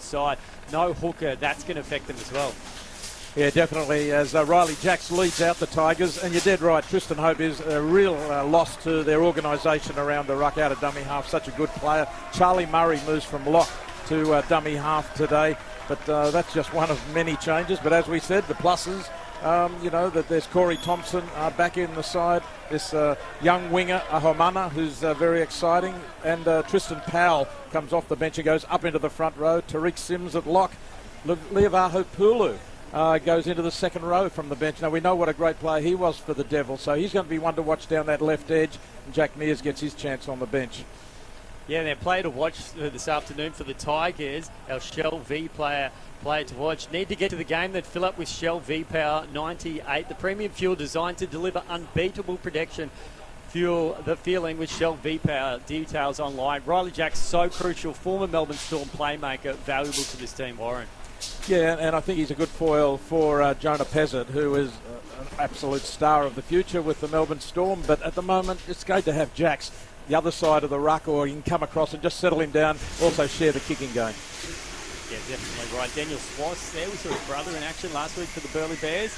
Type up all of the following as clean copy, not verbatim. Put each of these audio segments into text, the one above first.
inside. No hooker, that's going to affect them as well. Yeah, definitely, as Riley Jacks leads out the Tigers. And you're dead right, Tristan Hope is a real loss to their organisation around the ruck out of dummy half. Such a good player. Charlie Murray moves from lock to dummy half today. But that's just one of many changes. But as we said, the pluses, that there's Corey Thompson back in the side. This young winger, Ahomana, who's very exciting. And Tristan Powell comes off the bench and goes up into the front row. Tariq Sims at lock. Leavaho Pulu goes into the second row from the bench. Now, we know what a great player he was for the Devils, so he's going to be one to watch down that left edge. And Jack Mears gets his chance on the bench. Yeah, their player to watch this afternoon for the Tigers, our Shell V player to watch. Need to get to the game, then fill up with Shell V Power 98, the premium fuel designed to deliver unbeatable protection. Fuel the feeling with Shell V Power. Details online. Riley Jacks, so crucial. Former Melbourne Storm playmaker, valuable to this team, Warren. Yeah, and I think he's a good foil for Jonah Pezzett, who is an absolute star of the future with the Melbourne Storm. But at the moment, it's great to have Jacks the other side of the ruck, or you can come across and just settle him down, also share the kicking game. Yeah, definitely right. Daniel Swass there, we saw his brother in action last week for the Burleigh Bears.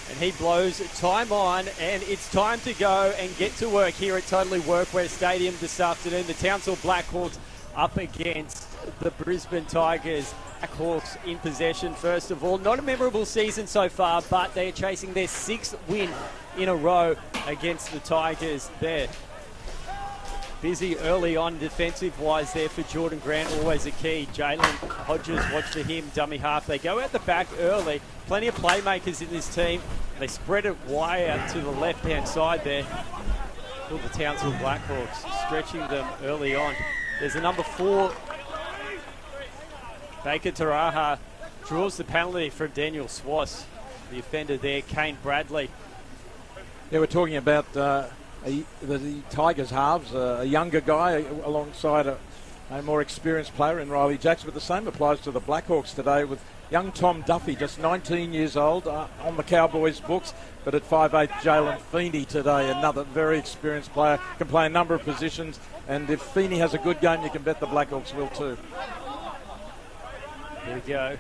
And he blows time on, and it's time to go and get to work here at Totally Workwear Stadium this afternoon. The Townsville Blackhawks up against the Brisbane Tigers. Blackhawks in possession first of all. Not a memorable season so far, but they're chasing their 6th win in a row against the Tigers there. Busy early on defensive-wise there for Jordan Grant, always a key. Jalen Hodges, watch for him, dummy half. They go out the back early. Plenty of playmakers in this team. They spread it wide out to the left-hand side there. For the Townsville Blackhawks, stretching them early on. There's a number 4. Baker Taraha draws the penalty from Daniel Swass. The offender there, Kane Bradley. Yeah, we're talking about the Tigers halves, a younger guy alongside a more experienced player in Riley Jacks, but the same applies to the Blackhawks today with young Tom Duffy, just 19 years old, on the Cowboys books, but at 5'8", Jalen Feeney today, another very experienced player, can play a number of positions, and if Feeney has a good game, you can bet the Blackhawks will too. Here we go.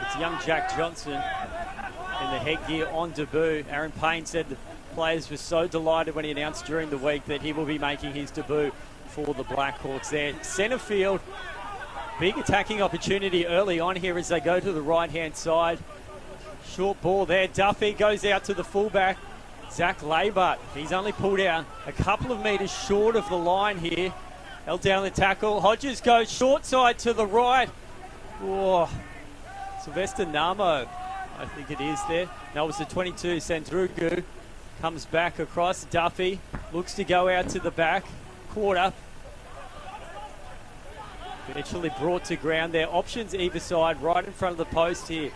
It's young Jack Johnson in the headgear on debut. Aaron Payne said the players were so delighted when he announced during the week that he will be making his debut for the Blackhawks there. Centre field, big attacking opportunity early on here as they go to the right-hand side. Short ball there. Duffy goes out to the fullback. Zach Labert, he's only pulled out a couple of metres short of the line here. Held down the tackle. Hodges goes short side to the right. Oh, Sylvester Namo, I think it is there. No, it was the 22, Sandrugu. Comes back across. Duffy looks to go out to the back. Caught up. Eventually brought to ground there. Options either side, right in front of the post here.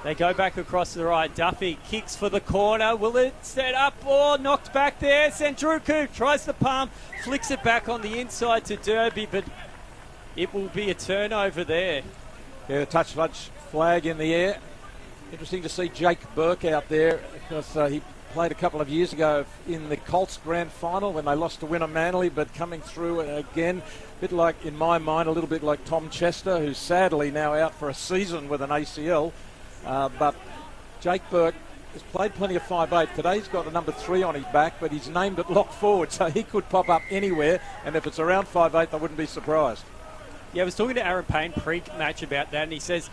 They go back across the right. Duffy kicks for the corner. Will it set up? Oh, knocked back there. Sandruku tries the palm. Flicks it back on the inside to Derby, but it will be a turnover there. Yeah, touch flag in the air. Interesting to see Jake Burke out there because he played a couple of years ago in the Colts Grand Final when they lost to Winner Manly, but coming through again, a bit like, in my mind, a little bit like Tom Chester, who's sadly now out for a season with an ACL. But Jake Burke has played plenty of 5'8". Today he's got a number 3 on his back, but he's named at lock forward, so he could pop up anywhere, and if it's around 5'8", I wouldn't be surprised. Yeah, I was talking to Aaron Payne pre-match about that, and he says,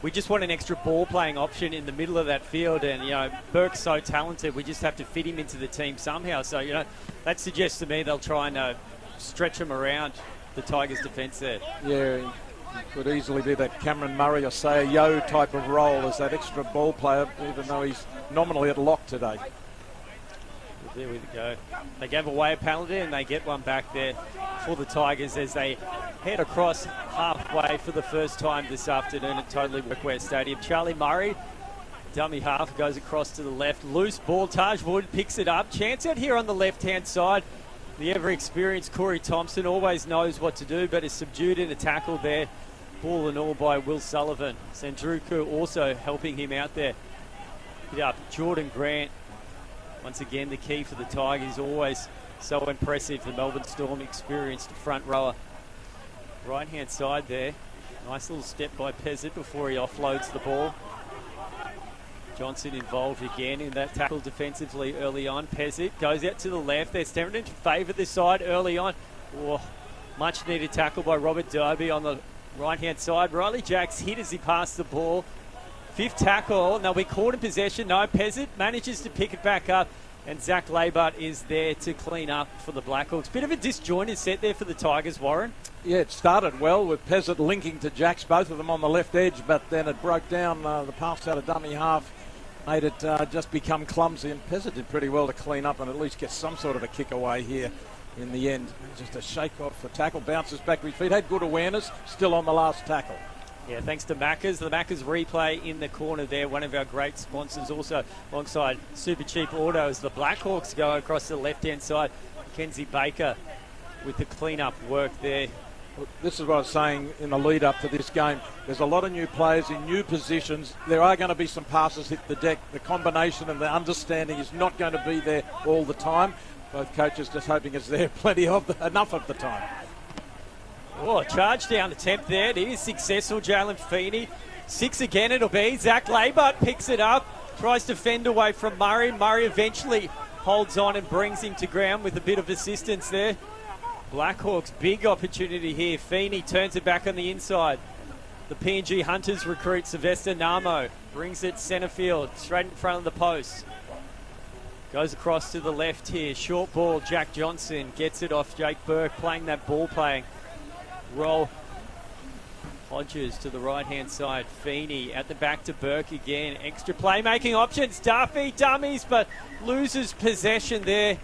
we just want an extra ball-playing option in the middle of that field, and, Burke's so talented, we just have to fit him into the team somehow. So, that suggests to me they'll try and stretch him around the Tigers' defence there. Yeah, he could easily be that Cameron Murray or say a Yo type of role as that extra ball player, even though he's nominally at lock today. There we go. They gave away a penalty and they get one back there for the Tigers as they head across halfway for the first time this afternoon at Totally Workwear Stadium. Charlie Murray, dummy half, goes across to the left. Loose ball, Taj Wood picks it up. Chance out here on the left-hand side. The ever-experienced Corey Thompson always knows what to do, but is subdued in a tackle there. Ball and all by Will Sullivan. Sandruku also helping him out there. Get up, Jordan Grant. Once again, the key for the Tigers, always so impressive, the Melbourne Storm experienced front rower. Right-hand side there. Nice little step by Pezzett before he offloads the ball. Johnson involved again in that tackle defensively early on. Pezzett goes out to the left. They're steering into favour this side early on. Oh, much needed tackle by Robert Derby on the right-hand side. Riley Jacks hit as he passed the ball. Fifth tackle, and they'll be caught in possession. No, Pezzett manages to pick it back up, and Zach Labart is there to clean up for the Blackhawks. Bit of a disjointed set there for the Tigers, Warren. Yeah, it started well with Pezzett linking to Jacks, both of them on the left edge, but then it broke down the pass out of dummy half, made it just become clumsy, and Pezzett did pretty well to clean up and at least get some sort of a kick away here in the end. Just a shake off the tackle, bounces back with his feet, had good awareness, still on the last tackle. Yeah, thanks to Macca's. The Macca's replay in the corner there, one of our great sponsors. Also alongside Super Cheap Autos, the Blackhawks go across the left-hand side. Mackenzie Baker with the clean-up work there. This is what I was saying in the lead-up to this game. There's a lot of new players in new positions. There are going to be some passes hit the deck. The combination and the understanding is not going to be there all the time. Both coaches just hoping it's there enough of the time. Oh, charge down attempt there. It is successful, Jalen Feeney. 6 again it'll be. Zach Labart picks it up. Tries to fend away from Murray. Murray eventually holds on and brings him to ground with a bit of assistance there. Blackhawks, big opportunity here. Feeney turns it back on the inside. The PNG Hunters recruit Sylvester Namo. Brings it centre field, straight in front of the post. Goes across to the left here. Short ball, Jack Johnson gets it off Jake Burke, playing that ball playing roll. Hodges to the right-hand side. Feeney at the back to Burke again. Extra playmaking options. Duffy dummies, but loses possession there.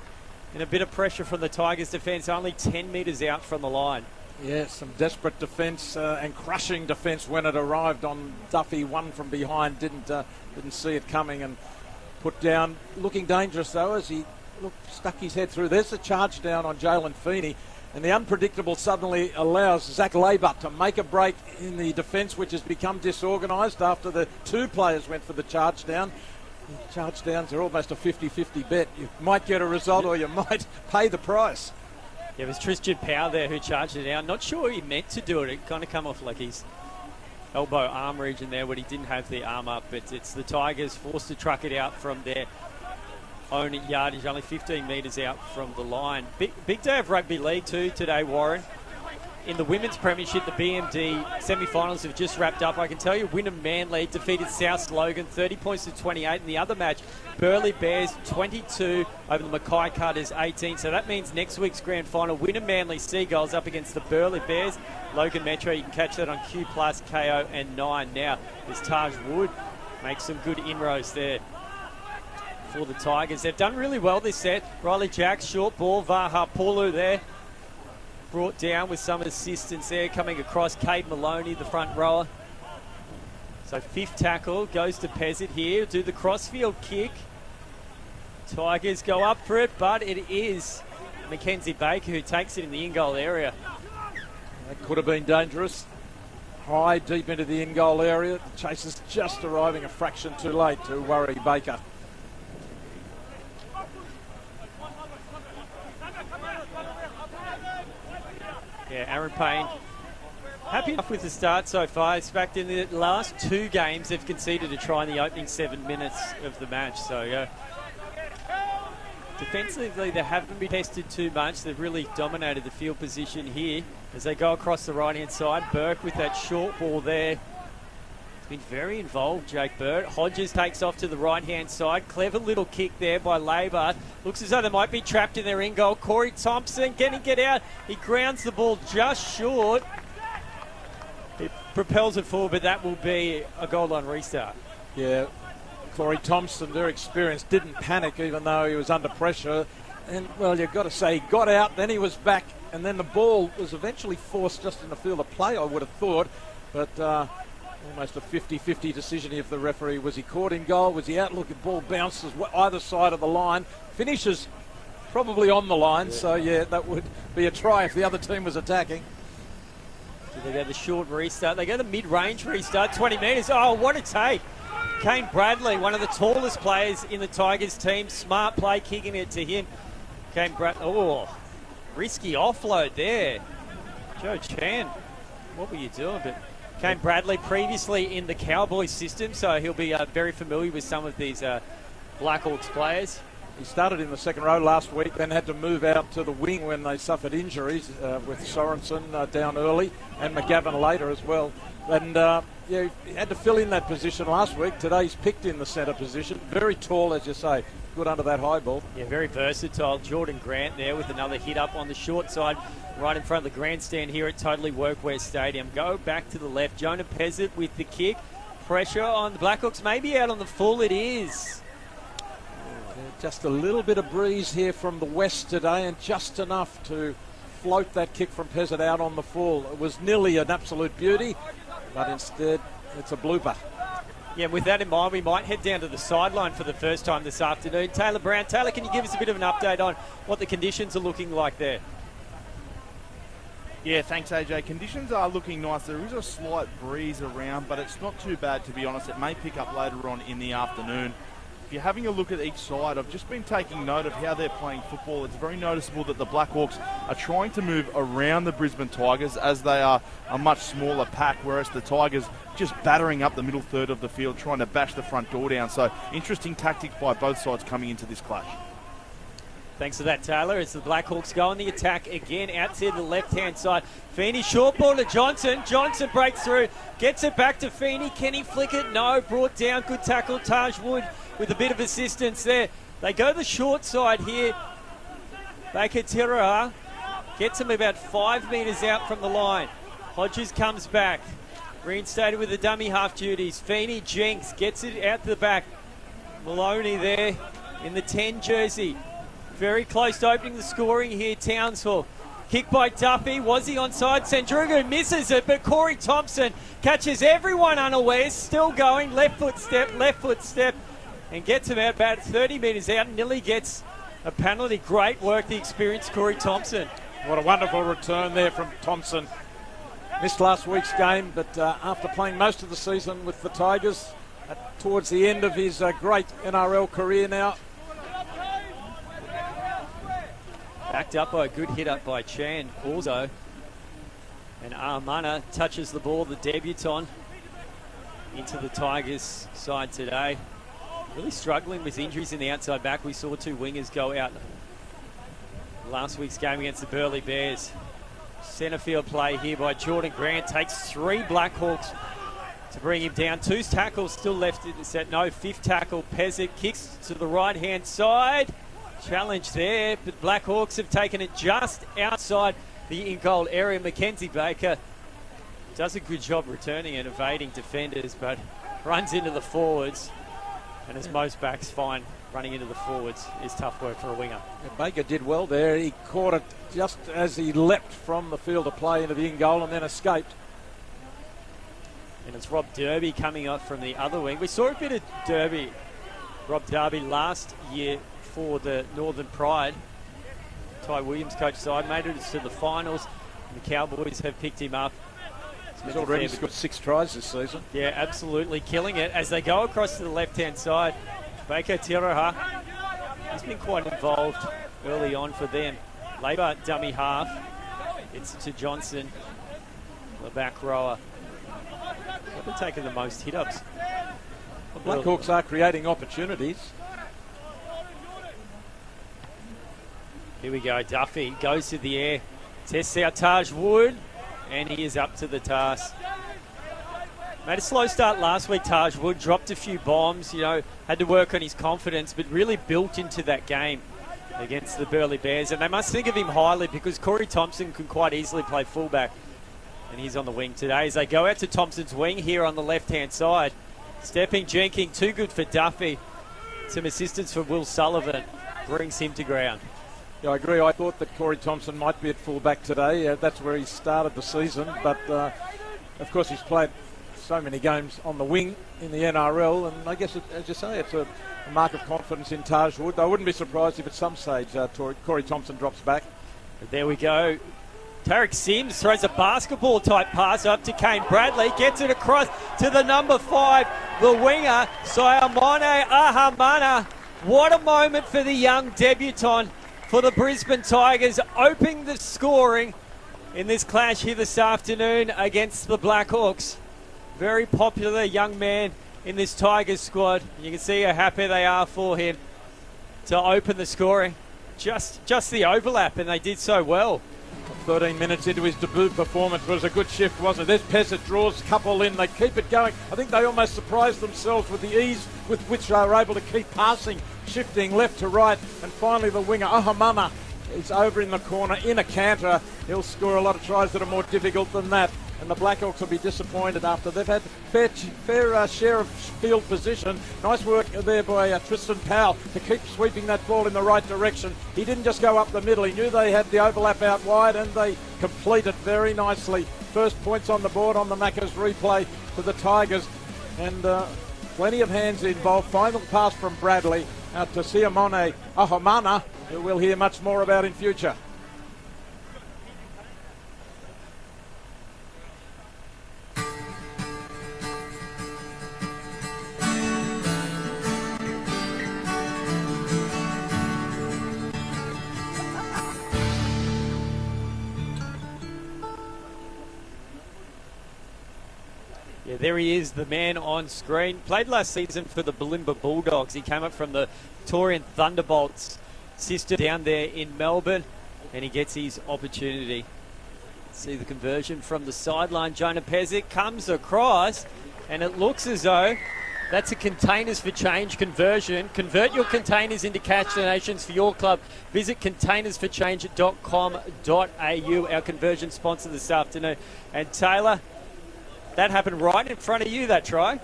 And a bit of pressure from the Tigers defence, only 10 metres out from the line. Yeah, some desperate defence and crushing defence when it arrived on Duffy. One from behind, didn't see it coming and put down. Looking dangerous though as he stuck his head through. There's a charge down on Jalen Feeney. And the unpredictable suddenly allows Zach Labart to make a break in the defence, which has become disorganised after the two players went for the charge down. The charge downs are almost a 50-50 bet. You might get a result or you might pay the price. Yeah, it was Tristan Power there who charged it down. Not sure he meant to do it. It kind of come off like his elbow arm region there when he didn't have the arm up. But it's the Tigers forced to truck it out from their own yardage, only 15 metres out from the line. Big day of rugby league too today, Warren. In the Women's Premiership, the BMD semi-finals have just wrapped up. I can tell you, Wynnum Manly defeated South Logan 30 points to 28. In the other match, Burleigh Bears 22 over the Mackay Cutters 18. So that means next week's grand final, Wynnum Manly Seagulls up against the Burleigh Bears. Logan Metro, you can catch that on Q+, KO and 9. Now, as Taj Wood makes some good inroads there for the Tigers. They've done really well this set. Riley Jacks, short ball, Vaha Pulu there. Brought down with some assistance there, coming across Cade Maloney, the front rower. So fifth tackle goes to Pezzett here. Do the crossfield kick. Tigers go up for it, but it is Mackenzie Baker who takes it in the in-goal area. That could have been dangerous. High, deep into the in-goal area. The chasers just arriving a fraction too late to worry Baker. Yeah, Aaron Payne happy enough with the start so far. In fact, in the last two games, they've conceded a try in the opening 7 minutes of the match. So, defensively, they haven't been tested too much. They've really dominated the field position here as they go across the right-hand side. Burke with that short ball there. He's been very involved, Jake Burke. Hodges takes off to the right-hand side. Clever little kick there by Labart. Looks as though they might be trapped in their in-goal. Corey Thompson, can he get out? He grounds the ball just short. It propels it forward, but that will be a goal line restart. Yeah, Corey Thompson, very experienced, didn't panic even though he was under pressure. And, well, you've got to say, he got out, then he was back, and then the ball was eventually forced just in the field of play, I would have thought. But almost a 50-50 decision here for the referee. Was he caught in goal? Was he out? Look, the ball bounces either side of the line. Finishes probably on the line, so, yeah, that would be a try if the other team was attacking. So they go the short restart. They go the mid-range restart, 20 metres. Oh, what a take. Kane Bradley, one of the tallest players in the Tigers team. Smart play, kicking it to him. Kane Bradley, risky offload there. Joe Chan what were you doing? But Kane Bradley previously in the Cowboys system, so he'll be very familiar with some of these Blackhawks players. He started in the second row last week, then had to move out to the wing when they suffered injuries with Sorensen down early and McGavin later as well. And he had to fill in that position last week. Today he's picked in the centre position. Very tall, as you say. Good under that high ball. Yeah, very versatile. Jordan Grant there with another hit up on the short side, right in front of the grandstand here at Totally Workwear Stadium. Go back to the left. Jonah Pezzett with the kick. Pressure on the Blackhawks. Maybe out on the full. It is. Just a little bit of breeze here from the west today, and just enough to float that kick from Pezzett out on the full. It was nearly an absolute beauty, but instead it's a blooper. Yeah, with that in mind, we might head down to the sideline for the first time this afternoon. Taylor Brown. Taylor, can you give us a bit of an update on what the conditions are looking like there? Yeah, thanks, AJ. Conditions are looking nice. There is a slight breeze around, but it's not too bad, to be honest. It may pick up later on in the afternoon. If you're having a look at each side, I've just been taking note of how they're playing football. It's very noticeable that the Blackhawks are trying to move around the Brisbane Tigers as they are a much smaller pack, whereas the Tigers just battering up the middle third of the field, trying to bash the front door down. So interesting tactics by both sides coming into this clash. Thanks for that, Taylor. As the Blackhawks go on the attack again out to the left-hand side. Feeney short ball to Johnson. Johnson breaks through, gets it back to Feeney. Can he flick it? No. Brought down. Good tackle. Taj Wood with a bit of assistance there. They go the short side here. Baker Tiraha gets him about 5 metres out from the line. Hodges comes back. Reinstated with the dummy half duties. Feeney Jenks gets it out to the back. Maloney there in the 10 jersey. Very close to opening the scoring here, Townsville. Kick by Duffy. Was he onside? Sandrugu misses it, but Corey Thompson catches everyone unawares. Still going. Left foot step, and gets him out about 30 metres out. Nearly gets a penalty. Great work, the experienced Corey Thompson. What a wonderful return there from Thompson. Missed last week's game, but after playing most of the season with the Tigers, towards the end of his great NRL career now. Backed up by a good hit up by Chan Corzo. And Armana touches the ball, the debutant, into the Tigers side today. Really struggling with injuries in the outside back. We saw two wingers go out last week's game against the Burleigh Bears. Centre field play here by Jordan Grant. Takes 3 Blackhawks to bring him down. 2 tackles still left in the set. No, 5th tackle. Pezzett kicks to the right-hand side. Challenge there, but Blackhawks have taken it just outside the in-goal area. Mackenzie Baker does a good job returning and evading defenders, but runs into the forwards. And as most backs find, running into the forwards is tough work for a winger. Baker did well there. He caught it just as he leapt from the field of play into the in-goal and then escaped. And it's Rob Derby coming up from the other wing. We saw a bit of Rob Derby last year for the Northern Pride. Ty Williams coach side made it to the finals. And the Cowboys have picked him up. He's already got 6 tries this season. Yeah, absolutely killing it as they go across to the left-hand side. Baker Tiraha, he's been quite involved early on for them. Labour dummy half. It's to Johnson, the back rower. They're taking the most hit-ups. The Blackhawks are creating opportunities. Here we go. Duffy goes to the air. Tests out Taj Wood. And he is up to the task. Made a slow start last week, Taj Wood. Dropped a few bombs, had to work on his confidence, but really built into that game against the Burleigh Bears. And they must think of him highly because Corey Thompson can quite easily play fullback. And he's on the wing today as they go out to Thompson's wing here on the left-hand side. Stepping, jenking, too good for Duffy. Some assistance for Will Sullivan. Brings him to ground. Yeah, I agree. I thought that Corey Thompson might be at fullback today. That's where he started the season. But, of course, he's played so many games on the wing in the NRL. And I guess, as you say, it's a mark of confidence in Taj Wood. I wouldn't be surprised if at some stage Corey Thompson drops back. But there we go. Tarek Sims throws a basketball-type pass up to Kane Bradley. Gets it across to the number 5, the winger, Sayamane Ahamana. What a moment for the young debutant for the Brisbane Tigers, opening the scoring in this clash here this afternoon against the Blackhawks. Very popular young man in this Tigers squad. You can see how happy they are for him to open the scoring. Just the overlap, and they did so well. 13 minutes into his debut performance was a good shift, wasn't it? There's Pezzett, draws a couple in, they keep it going. I think they almost surprised themselves with the ease with which they were able to keep passing, shifting left to right, and finally the winger, Ahamana, is over in the corner in a canter. He'll score a lot of tries that are more difficult than that, and the Blackhawks will be disappointed after they've had fair share of field position. Nice work there by Tristan Powell to keep sweeping that ball in the right direction. He didn't just go up the middle, he knew they had the overlap out wide, and they completed very nicely. First points on the board on the Macca's replay to the Tigers, and plenty of hands involved. Final pass from Bradley out to Siamone Ahamana, who we'll hear much more about in future. Yeah, there he is, the man on screen. Played last season for the Bulimba Bulldogs. He came up from the Victorian Thunderbolts system down there in Melbourne, and he gets his opportunity. See the conversion from the sideline. Jonah Pezic comes across, and it looks as though that's a containers for change conversion. Convert your containers into cash donations for your club. Visit containersforchange.com.au, our conversion sponsor this afternoon. And Taylor, that happened right in front of you, that try.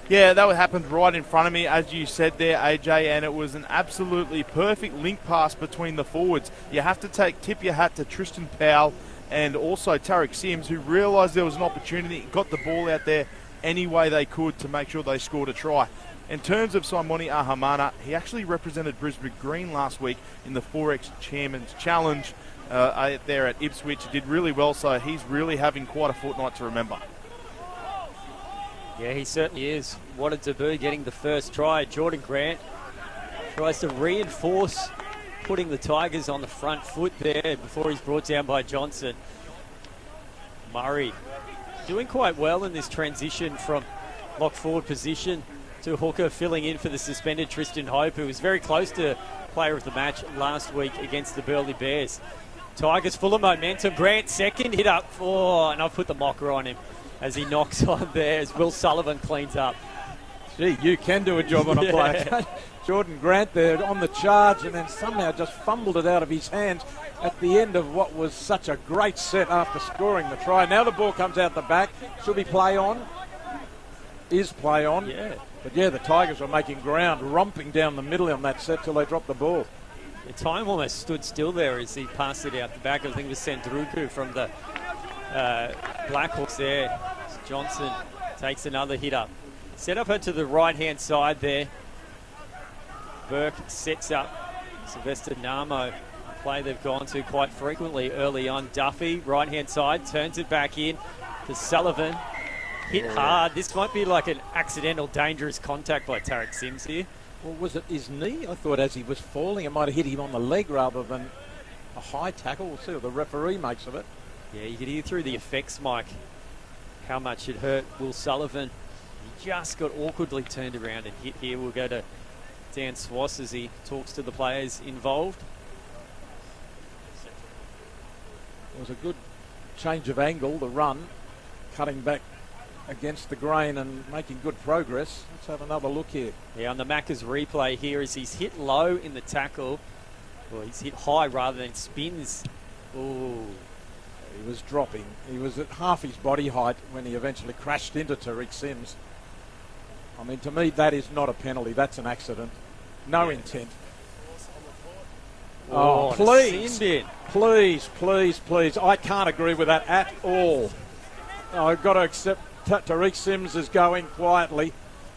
Yeah, that happened right in front of me, as you said there, AJ, and it was an absolutely perfect link pass between the forwards. You have to tip your hat to Tristan Powell and also Tarek Sims, who realised there was an opportunity, got the ball out there any way they could to make sure they scored a try. In terms of Simoni Ahamana, he actually represented Brisbane Green last week in the 4X Chairman's Challenge there at Ipswich. He did really well, so he's really having quite a fortnight to remember. Yeah, he certainly is. What a debut, getting the first try. Jordan Grant tries to reinforce putting the Tigers on the front foot there before he's brought down by Johnson. Murray doing quite well in this transition from lock forward position to hooker, filling in for the suspended Tristan Hope, who was very close to player of the match last week against the Burleigh Bears. Tigers full of momentum. Grant second hit up. And I've put the mocker on him as he knocks on there as Will Sullivan cleans up. Gee, you can do a job on a player. Jordan Grant there on the charge, and then somehow just fumbled it out of his hands at the end of what was such a great set after scoring the try. Now the ball comes out the back. Should be play on. Is play on. Yeah. But yeah, the Tigers were making ground, romping down the middle on that set till they dropped the ball. The time almost stood still there as he passed it out the back. I think it was Sandruku from the Blackhawks there. Johnson takes another hit up. Set up her to the right-hand side there. Burke sets up Sylvester Namo, a play they've gone to quite frequently early on. Duffy, right-hand side, turns it back in to Sullivan. Hit hard. This might be like an accidental, dangerous contact by Tarek Sims here. Well, was it his knee? I thought as he was falling, it might have hit him on the leg rather than a high tackle. We'll see what the referee makes of it. Yeah, you could hear through the effects, Mike, how much it hurt Will Sullivan. He just got awkwardly turned around and hit here. We'll go to Dan Swass as he talks to the players involved. It was a good change of angle, the run, cutting back against the grain and making good progress. Let's have another look here. Yeah, on the Macca's replay here as he's hit low in the tackle. Well, he's hit high rather than spins. Ooh. He was dropping. He was at half his body height when he eventually crashed into Tariq Sims. I mean, to me, that is not a penalty. That's an accident. No intent. Oh, please. Please. I can't agree with that at all. I've got to accept Tariq Sims is going quietly,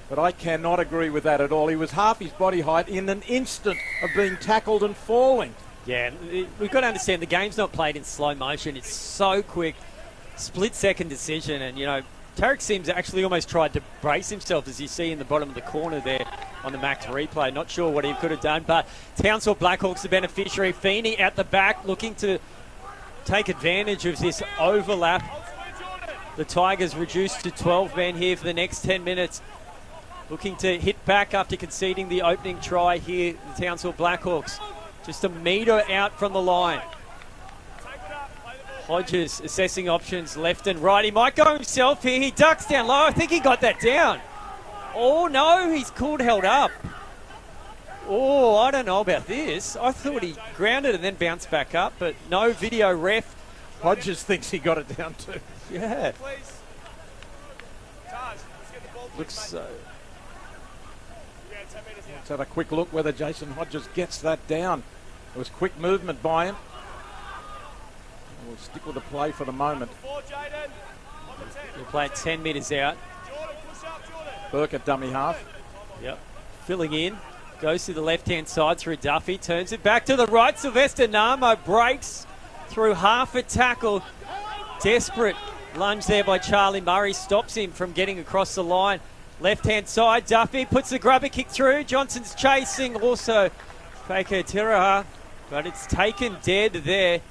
but I cannot agree with that at all. He was half his body height in an instant of being tackled and falling. Yeah, we've got to understand the game's not played in slow motion. It's so quick, split-second decision, and, you know, Tarek Sims actually almost tried to brace himself, as you see in the bottom of the corner there on the Max replay. Not sure what he could have done, but Townsville Blackhawks the beneficiary. Feeney at the back looking to take advantage of this overlap. The Tigers reduced to 12 men here for the next 10 minutes. Looking to hit back after conceding the opening try here, the Townsville Blackhawks. Just a metre out from the line. Hodges assessing options left and right. He might go himself here. He ducks down low. I think he got that down. Oh, no, he's called held up. Oh, I don't know about this. I thought he grounded and then bounced back up, but no video ref. Hodges thinks he got it down too. Yeah. Looks so. Let's have a quick look whether Jason Hodges gets that down. It was quick movement by him. We'll stick with the play for the moment. We'll play it 10 metres out. Burke at dummy half. Yep. Filling in. Goes to the left-hand side through Duffy. Turns it back to the right. Sylvester Namo breaks through half a tackle. Desperate lunge there by Charlie Murray. Stops him from getting across the line. Left-hand side. Duffy puts the grubber kick through. Johnson's chasing. Also Faker Tiraha. But it's taken dead there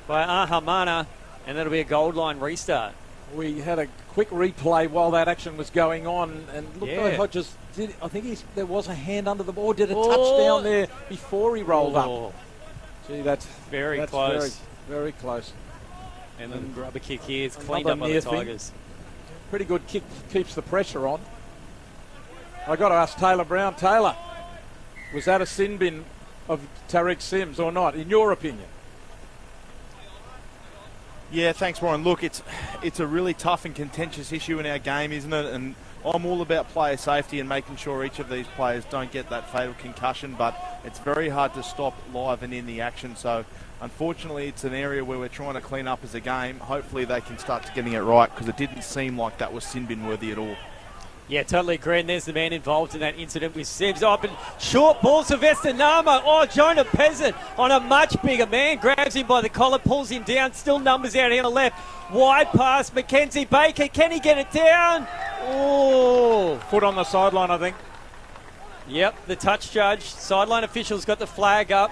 by Ahamana, and that'll be a gold line restart. We had a quick replay while that action was going on, and looked like Hodges did. I think there was a hand under the ball. Did a touchdown there before he rolled up. Gee, that's very close. Very, very close. And then the grubber kick here is cleaned up by the Tigers. Pretty good kick, keeps the pressure on. I got to ask Taylor Brown. Taylor, was that a sin bin of Tarek Sims or not, in your opinion? Yeah, thanks, Warren. Look, it's a really tough and contentious issue in our game, isn't it? And I'm all about player safety and making sure each of these players don't get that fatal concussion, but it's very hard to stop live and in the action. So, unfortunately, it's an area where we're trying to clean up as a game. Hopefully they can start getting it right, because it didn't seem like that was sin bin worthy at all. Yeah, totally agree. And there's the man involved in that incident with Sims. Up and short ball, Sylvester Namo. Oh, Jonah Peasant on a much bigger man. Grabs him by the collar, pulls him down. Still numbers out here on the left. Wide pass, Mackenzie Baker. Can he get it down? Oh. Foot on the sideline, I think. Yep, the touch judge. Sideline officials got the flag up.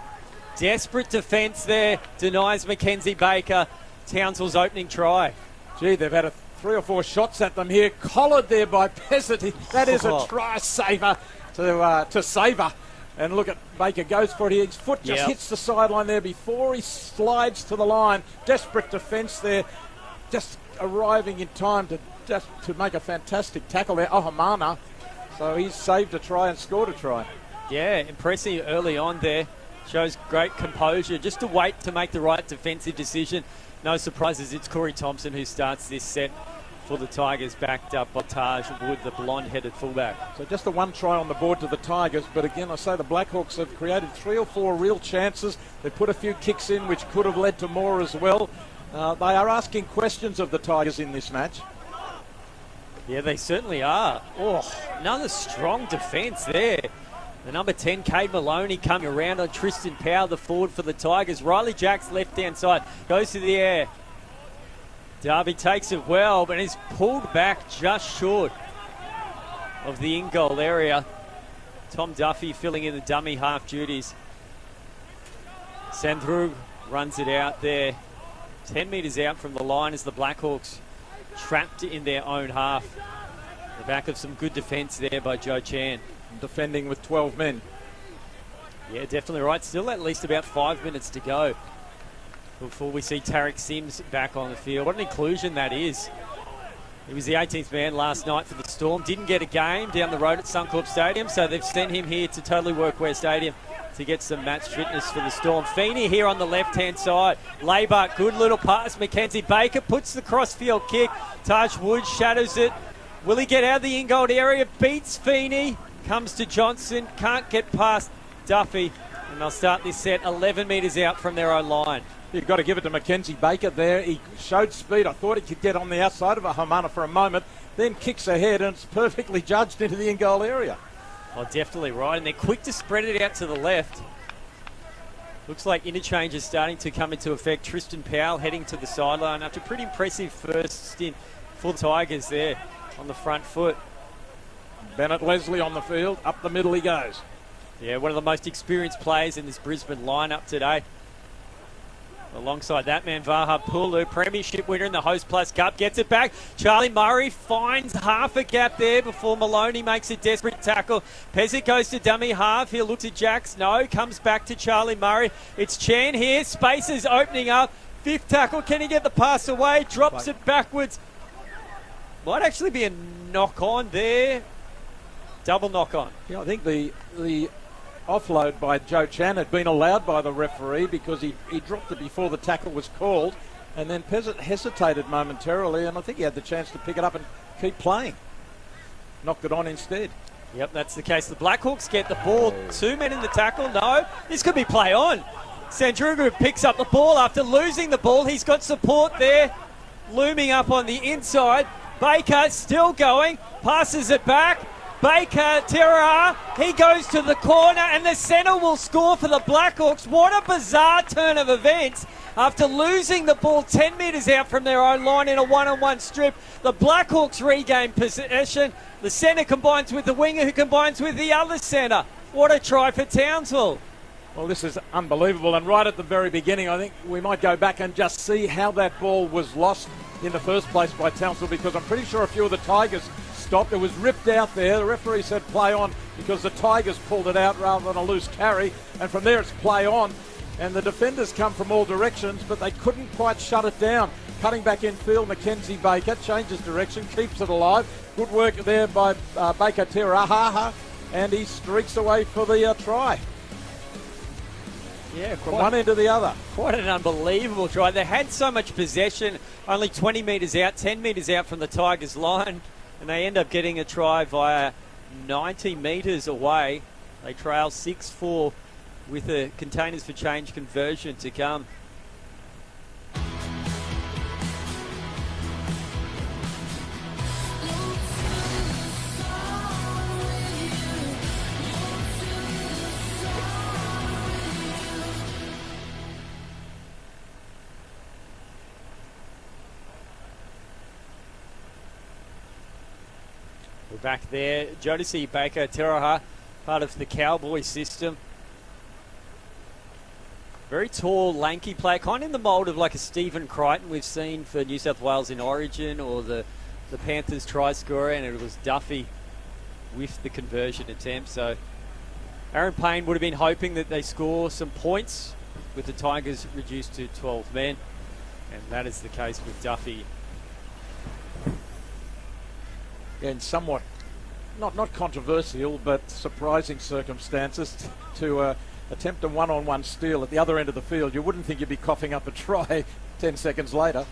Desperate defence there. Denies Mackenzie Baker Townsville's opening try. Gee, they've had 3 or 4 shots at them here. Collared there by Peasant. That is a try saver to savour. And look at Baker goes for it here. His foot just hits the sideline there before he slides to the line. Desperate defence there. Just arriving in time to make a fantastic tackle there. Ohamana. So he's saved a try and scored a try. Yeah, impressive early on there. Shows great composure. Just to wait to make the right defensive decision. No surprises, it's Corey Thompson who starts this set for the Tigers, backed up by Taj Wood, the blonde-headed fullback. So just the one try on the board to the Tigers, but again, I say the Blackhawks have created 3 or 4 real chances. They put a few kicks in, which could have led to more as well. They are asking questions of the Tigers in this match. Yeah, they certainly are. Oh, another strong defence there. The number 10, Cade Maloney, coming around on Tristan Powell, the forward for the Tigers. Riley Jacks left-hand side, goes to the air. Darby takes it well, but is pulled back just short of the in-goal area. Tom Duffy filling in the dummy half duties. Sandrug runs it out there. 10 metres out from the line as the Blackhawks trapped in their own half. The back of some good defence there by Joe Chan. Defending with 12 men. Yeah, definitely right. Still at least about 5 minutes to go before we see Tarek Sims back on the field. What an inclusion that is. He was the 18th man last night for the Storm. Didn't get a game down the road at Suncorp Stadium, so they've sent him here to Totally Workwear Stadium to get some match fitness for the Storm. Feeney here on the left-hand side. Laybuck, good little pass. Mackenzie Baker puts the cross-field kick. Taj Wood shadows it. Will he get out of the in-goal area? Beats Feeney. Comes to Johnson. Can't get past Duffy. And they'll start this set 11 metres out from their own line. You've got to give it to Mackenzie Baker there. He showed speed. I thought he could get on the outside of a Hamana for a moment. Then kicks ahead and it's perfectly judged into the in-goal area. Oh, definitely right. And they're quick to spread it out to the left. Looks like interchange is starting to come into effect. Tristan Powell heading to the sideline after a pretty impressive first stint for the Tigers there on the front foot. Bennett Leslie on the field. Up the middle he goes. Yeah, one of the most experienced players in this Brisbane lineup today. Alongside that man, Vaha Pulu, premiership winner in the Host Plus Cup, gets it back. Charlie Murray finds half a gap there before Maloney makes a desperate tackle. Pezic goes to dummy half. He looks at Jacks. No, comes back to Charlie Murray. It's Chan here. Space is opening up. Fifth tackle. Can he get the pass away? Drops it backwards. Might actually be a knock on there. Double knock on. Yeah, I think the offload by Joe Chan had been allowed by the referee because he dropped it before the tackle was called, and then Pezzett hesitated momentarily, and I think he had the chance to pick it up and keep playing. Knocked it on instead. Yep, that's the case. The Blackhawks get the ball. 2 men in the tackle. No, this could be play on. Sandrugu picks up the ball after losing the ball. He's got support there, looming up on the inside. Baker still going, passes it back. Baker, Terra, he goes to the corner and the centre will score for the Blackhawks. What a bizarre turn of events. After losing the ball 10 metres out from their own line in a one-on-one strip, the Blackhawks regain possession. The centre combines with the winger who combines with the other centre. What a try for Townsville. Well, this is unbelievable, and right at the very beginning, I think we might go back and just see how that ball was lost in the first place by Townsville, because I'm pretty sure a few of the Tigers stopped. It was ripped out there. The referee said play on because the Tigers pulled it out rather than a loose carry, and from there it's play on. And the defenders come from all directions, but they couldn't quite shut it down. Cutting back in field, Mackenzie Baker changes direction, keeps it alive. Good work there by Baker Terahaha, and he streaks away for the try. Yeah, from one end to the other. Quite an unbelievable try. They had so much possession, only 20 metres out, 10 metres out from the Tigers' line, and they end up getting a try via 90 metres away. They trail 6-4 with a containers for change conversion to come. We're back there. Jodeci Baker Teraha, part of the Cowboy system. Very tall, lanky player, kind of in the mould of like a Stephen Crichton we've seen for New South Wales in Origin, or the Panthers try scorer, and it was Duffy with the conversion attempt. So Aaron Payne would have been hoping that they score some points with the Tigers reduced to 12 men, and that is the case with Duffy. In somewhat, not controversial, but surprising circumstances to attempt a one-on-one steal at the other end of the field. You wouldn't think you'd be coughing up a try 10 seconds later.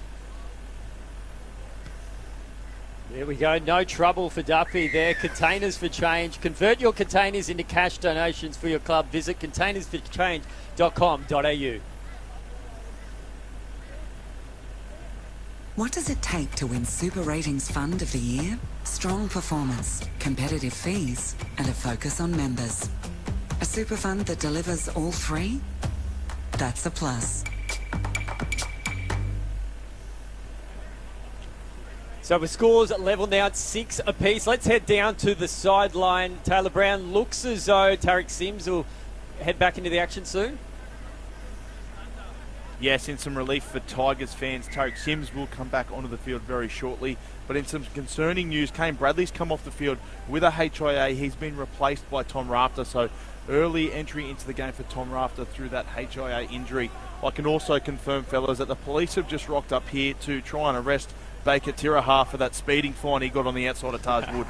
There we go. No trouble for Duffy there. Containers for change. Convert your containers into cash donations for your club. Visit containersforchange.com.au. What does it take to win Super Ratings Fund of the Year? Strong performance, competitive fees, and a focus on members. A super fund that delivers all three? That's a plus. So the scores level now at 6 apiece. Let's head down to the sideline. Taylor Brown looks as though Tariq Sims will head back into the action soon. Yes, in some relief for Tigers fans, Tariq Sims will come back onto the field very shortly. But in some concerning news, Kane Bradley's come off the field with a HIA. He's been replaced by Tom Rafter, so early entry into the game for Tom Rafter through that HIA injury. I can also confirm, fellas, that the police have just rocked up here to try and arrest Baker Tiraha for that speeding fine he got on the outside of Taj Wood.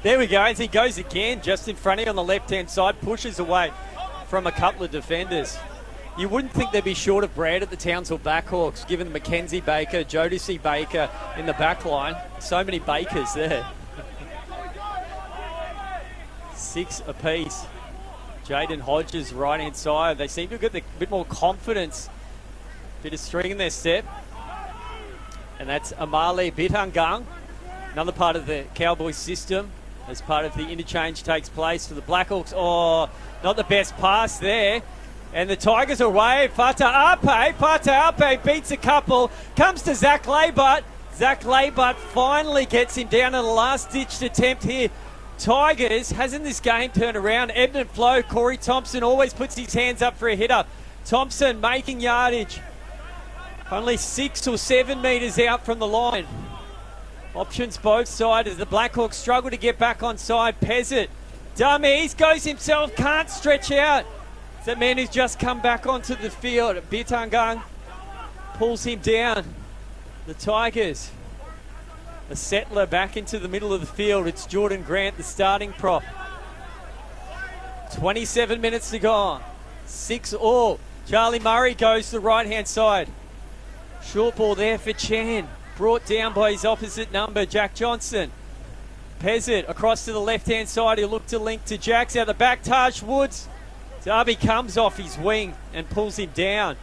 There we go. As he goes again, just in front of you on the left-hand side, pushes away from a couple of defenders. You wouldn't think they'd be short of bread at the Townsville Blackhawks, given Mackenzie Baker, Jodeci Baker in the back line. So many Bakers there. 6 apiece. Jaden Hodges right inside. They seem to have got a bit more confidence. Bit of string in their step. And that's Amale Bitangang, another part of the Cowboys system, as part of the interchange takes place for the Blackhawks. Oh, not the best pass there. And the Tigers are away. Fata Ape beats a couple. Comes to Zach Laybut. Zach Laybutt finally gets him down in the last-ditched attempt here. Tigers hasn't this game turned around. Ebb and flow. Corey Thompson always puts his hands up for a hitter. Thompson making yardage. Only 6 or 7 metres out from the line. Options both sides as the Blackhawks struggle to get back on side. Pezzett, dummies, goes himself, can't stretch out. It's that man who's just come back onto the field. Bitangang pulls him down. The Tigers. The settler back into the middle of the field. It's Jordan Grant, the starting prop. 27 minutes to go. 6-all. Charlie Murray goes to the right-hand side. Short ball there for Chan. Brought down by his opposite number, Jack Johnson. Pezzett across to the left-hand side. He'll look to link to Jacks out the back. Taj Woods. Darby comes off his wing and pulls him down.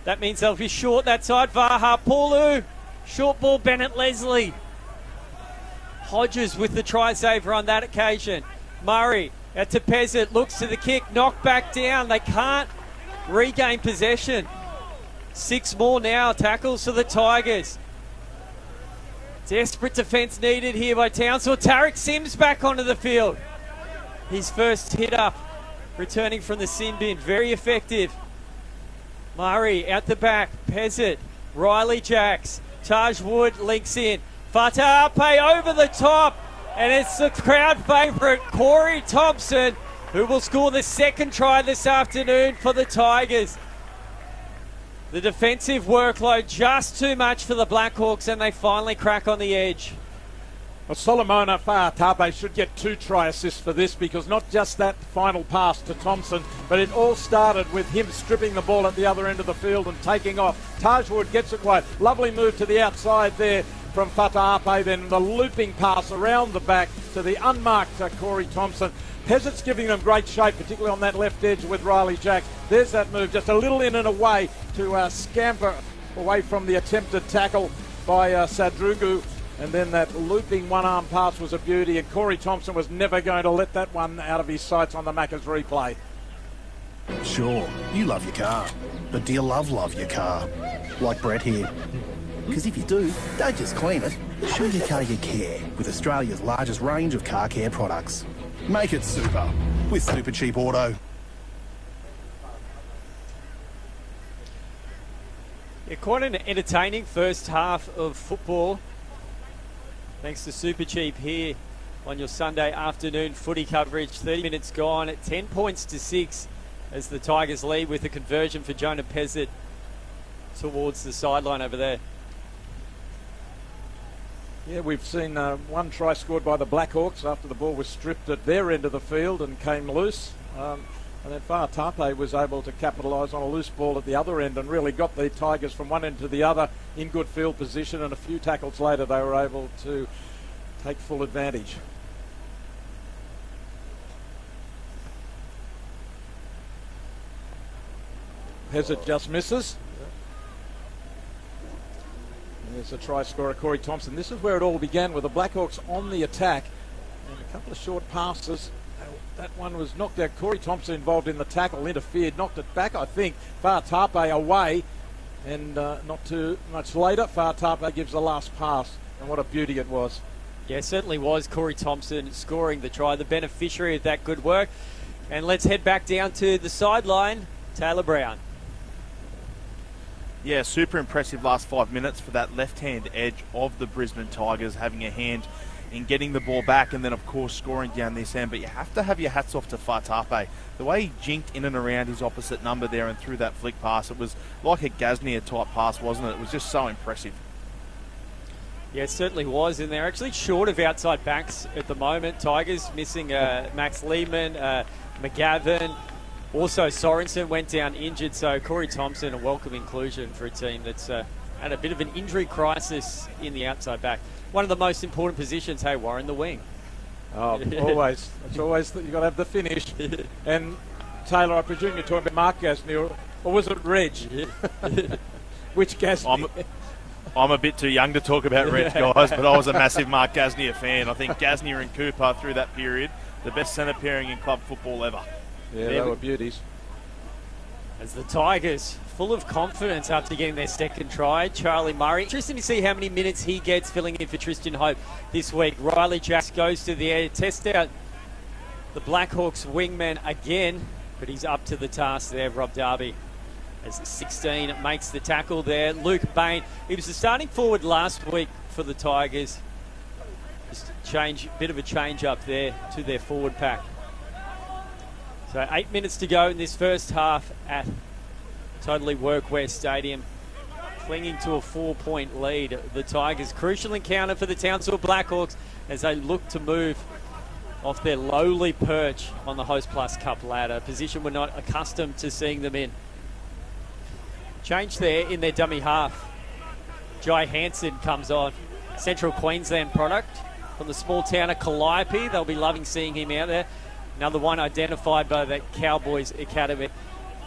That means they'll be short that side. Vaha Paulu. Short ball, Bennett Leslie. Hodges with the try saver on that occasion. Murray out to Pezzett. Looks to the kick. Knocked back down. They can't regain possession. 6 more now. Tackles for the Tigers. Desperate defence needed here by Townsville. Tarek Sims back onto the field. His first hit up. Returning from the sin bin. Very effective. Murray out the back. Pezzett. Riley Jacks. Taj Wood links in. Fatape over the top. And it's the crowd favourite, Corey Thompson, who will score the second try this afternoon for the Tigers. The defensive workload just too much for the Blackhawks, and they finally crack on the edge. Well, Solomona Fa'atape should get 2 try assists for this, because not just that final pass to Thompson, but it all started with him stripping the ball at the other end of the field and taking off. Taj Wood gets it wide. Lovely move to the outside there from Fa'atape, then the looping pass around the back to the unmarked Corey Thompson. Pezzett's giving them great shape, particularly on that left edge with Riley Jacks. There's that move, just a little in and away to scamper away from the attempted tackle by Sadrugu. And then that looping one-arm pass was a beauty, and Corey Thompson was never going to let that one out of his sights on the Macca's replay. Sure, you love your car, but do you love your car? Like Brett here. Because if you do, don't just clean it, show your car you care with Australia's largest range of car care products. Make it super with Super Cheap Auto. Yeah, quite an entertaining first half of football. Thanks to Super Cheap here on your Sunday afternoon footy coverage. 30 minutes gone at 10 points to 6 as the Tigers lead with a conversion for Jonah Pezzett towards the sideline over there. Yeah, we've seen 1 try scored by the Blackhawks after the ball was stripped at their end of the field and came loose. And then Fa'atape was able to capitalise on a loose ball at the other end and really got the Tigers from one end to the other in good field position, and a few tackles later they were able to take full advantage. Pezzett just misses. There's a try scorer, Corey Thompson. This is where it all began, with the Blackhawks on the attack and a couple of short passes. That one was knocked out. Corey Thompson involved in the tackle, interfered, knocked it back, I think. Fa'atape away, and not too much later, Fa'atape gives the last pass, and what a beauty it was. Yeah, it certainly was. Corey Thompson scoring the try, the beneficiary of that good work. And let's head back down to the sideline. Taylor Brown. Yeah, super impressive last 5 minutes for that left-hand edge of the Brisbane Tigers, having a hand in getting the ball back and then, of course, scoring down this end. But you have to have your hats off to Fa'atape. The way he jinked in and around his opposite number there and threw that flick pass, it was like a Gaznia-type pass, wasn't it? It was just so impressive. Yeah, it certainly was. And they're actually short of outside backs at the moment. Tigers missing Max Lehman, McGavin. Also, Sorensen went down injured, so Corey Thompson, a welcome inclusion for a team that's had a bit of an injury crisis in the outside back. One of the most important positions, hey, Warren, the wing. Oh, always. It's always you've got to have the finish. And, Taylor, I presume you're talking about Mark Gasnier, or was it Reg? Which Gasnier? I'm a bit too young to talk about Reg, guys, but I was a massive Mark Gasnier fan. I think Gasnier and Cooper, through that period, the best centre pairing in club football ever. Yeah, they were beauties. As the Tigers, full of confidence after getting their second try. Charlie Murray. Interesting to see how many minutes he gets filling in for Tristan Hope this week. Riley Jacks goes to the air, test out the Blackhawks wingman again, but he's up to the task there, Rob Darby. As 16 makes the tackle there. Luke Bain, he was the starting forward last week for the Tigers. Just bit of a change up there to their forward pack. So 8 minutes to go in this first half at Totally Workwear Stadium. Clinging to a 4-point lead. The Tigers, crucial encounter for the Townsville Blackhawks as they look to move off their lowly perch on the Host Plus Cup ladder, a position we're not accustomed to seeing them in. Change there in their dummy half. Jai Hansen comes on. Central Queensland product from the small town of Calliope. They'll be loving seeing him out there. Another one identified by the Cowboys Academy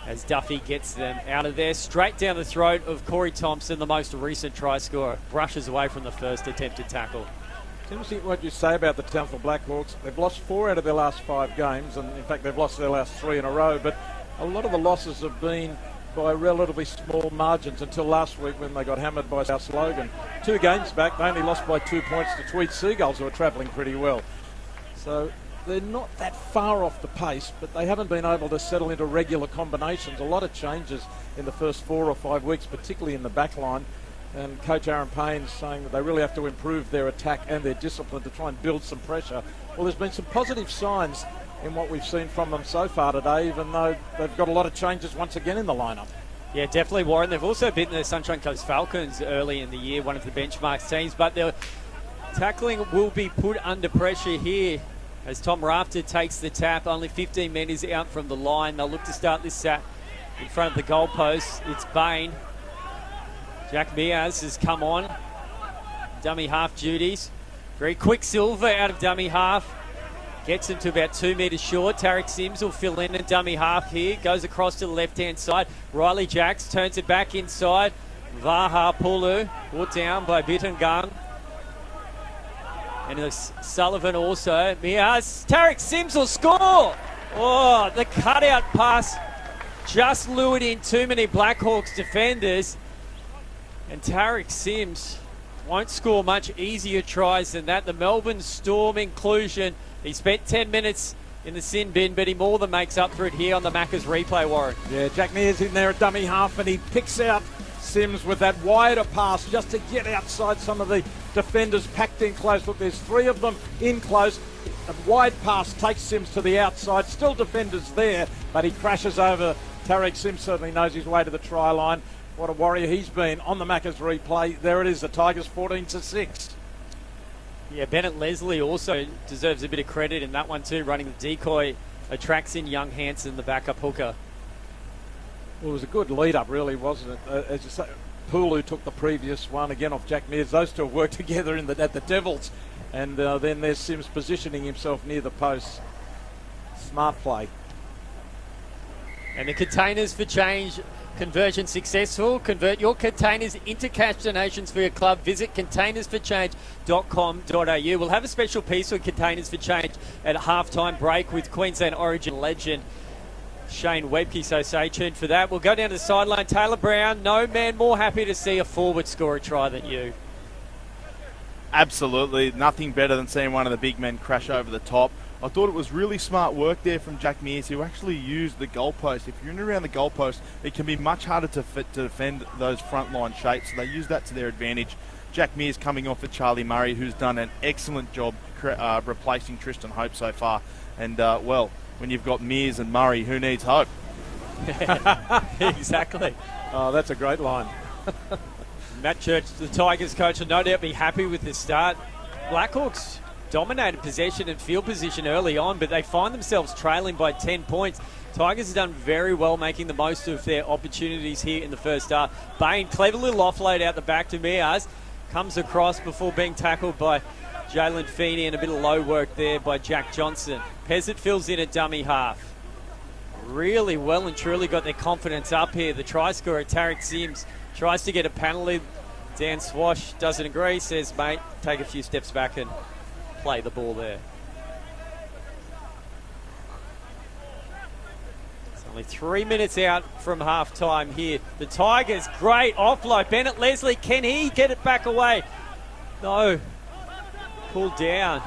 as Duffy gets them out of there. Straight down the throat of Corey Thompson, the most recent try scorer. Brushes away from the first attempted tackle. It's interesting what you say about the Townsville Blackhawks. They've lost 4 out of their last 5 games, and in fact they've lost their last 3 in a row, but a lot of the losses have been by relatively small margins until last week when they got hammered by South Logan. 2 games back, they only lost by 2 points to Tweed Seagulls, who are travelling pretty well. So they're not that far off the pace, but they haven't been able to settle into regular combinations. A lot of changes in the first 4 or 5 weeks, particularly in the back line. And Coach Aaron Payne's saying that they really have to improve their attack and their discipline to try and build some pressure. Well, there's been some positive signs in what we've seen from them so far today, even though they've got a lot of changes once again in the lineup. Yeah, definitely, Warren. They've also beaten the Sunshine Coast Falcons early in the year, one of the benchmark teams, but their tackling will be put under pressure here as Tom Rafter takes the tap, only 15 metres out from the line. They'll look to start this sat in front of the goalpost. It's Bain. Jack Miaz has come on. Dummy half duties. Very quick Silver out of dummy half. Gets him to about 2 metres short. Tarek Sims will fill in a dummy half here. Goes across to the left-hand side. Riley Jacks turns it back inside. Vaha Pulu brought down by Bittengang. And Sullivan also. Miaz. Tarek Sims will score. Oh, the cutout pass just lured in too many Blackhawks defenders. And Tarek Sims won't score much easier tries than that. The Melbourne Storm inclusion. He spent 10 minutes in the sin bin, but he more than makes up for it here on the Macca's replay, Warren. Yeah, Jack Mears in there at dummy half, and he picks out Sims with that wider pass just to get outside some of the defenders packed in close. Look, there's 3 of them in close. A wide pass takes Sims to the outside. Still defenders there, but he crashes over. Tarek Sims certainly knows his way to the try line. What a warrior he's been on the Macca's replay. There it is, the Tigers 14-6. Yeah, Bennett Leslie also deserves a bit of credit in that one too, running the decoy. Attracts in young Hansen, the backup hooker. Well, it was a good lead-up, really, wasn't it? As you say, Pulu took the previous one, again off Jack Mears. Those two have worked together at the Devils. And then there's Sims positioning himself near the post. Smart play. And the containers for change conversion successful. Convert your containers into cash donations for your club. Visit containersforchange.com.au. We'll have a special piece on Containers for Change at halftime break with Queensland Origin legend Shane Webke, so stay tuned for that. We'll go down to the sideline. Taylor Brown, no man more happy to see a forward score a try than you. Absolutely. Nothing better than seeing one of the big men crash over the top. I thought it was really smart work there from Jack Mears, who actually used the goalpost. If you're in and around the goalpost, it can be much harder to defend those frontline shapes, so they use that to their advantage. Jack Mears coming off for Charlie Murray, who's done an excellent job replacing Tristan Hope so far. And, well, when you've got Mears and Murray, who needs Hope? Exactly. Oh, that's a great line. Matt Church, the Tigers coach, will no doubt be happy with this start. Blackhawks dominated possession and field position early on, but they find themselves trailing by 10 points. Tigers have done very well making the most of their opportunities here in the first half. Bain, clever little offload out the back to Miaz. Comes across before being tackled by Jalen Feeney, and a bit of low work there by Jack Johnson. Pezzett fills in a dummy half. Really well and truly got their confidence up here. The try scorer, Tarek Sims, tries to get a penalty. Dan Swash doesn't agree, says, mate, take a few steps back and play the ball there. So Only 3 minutes out from half-time here. The Tigers, great offload. Bennett Leslie, can he get it back away? No. Pulled down.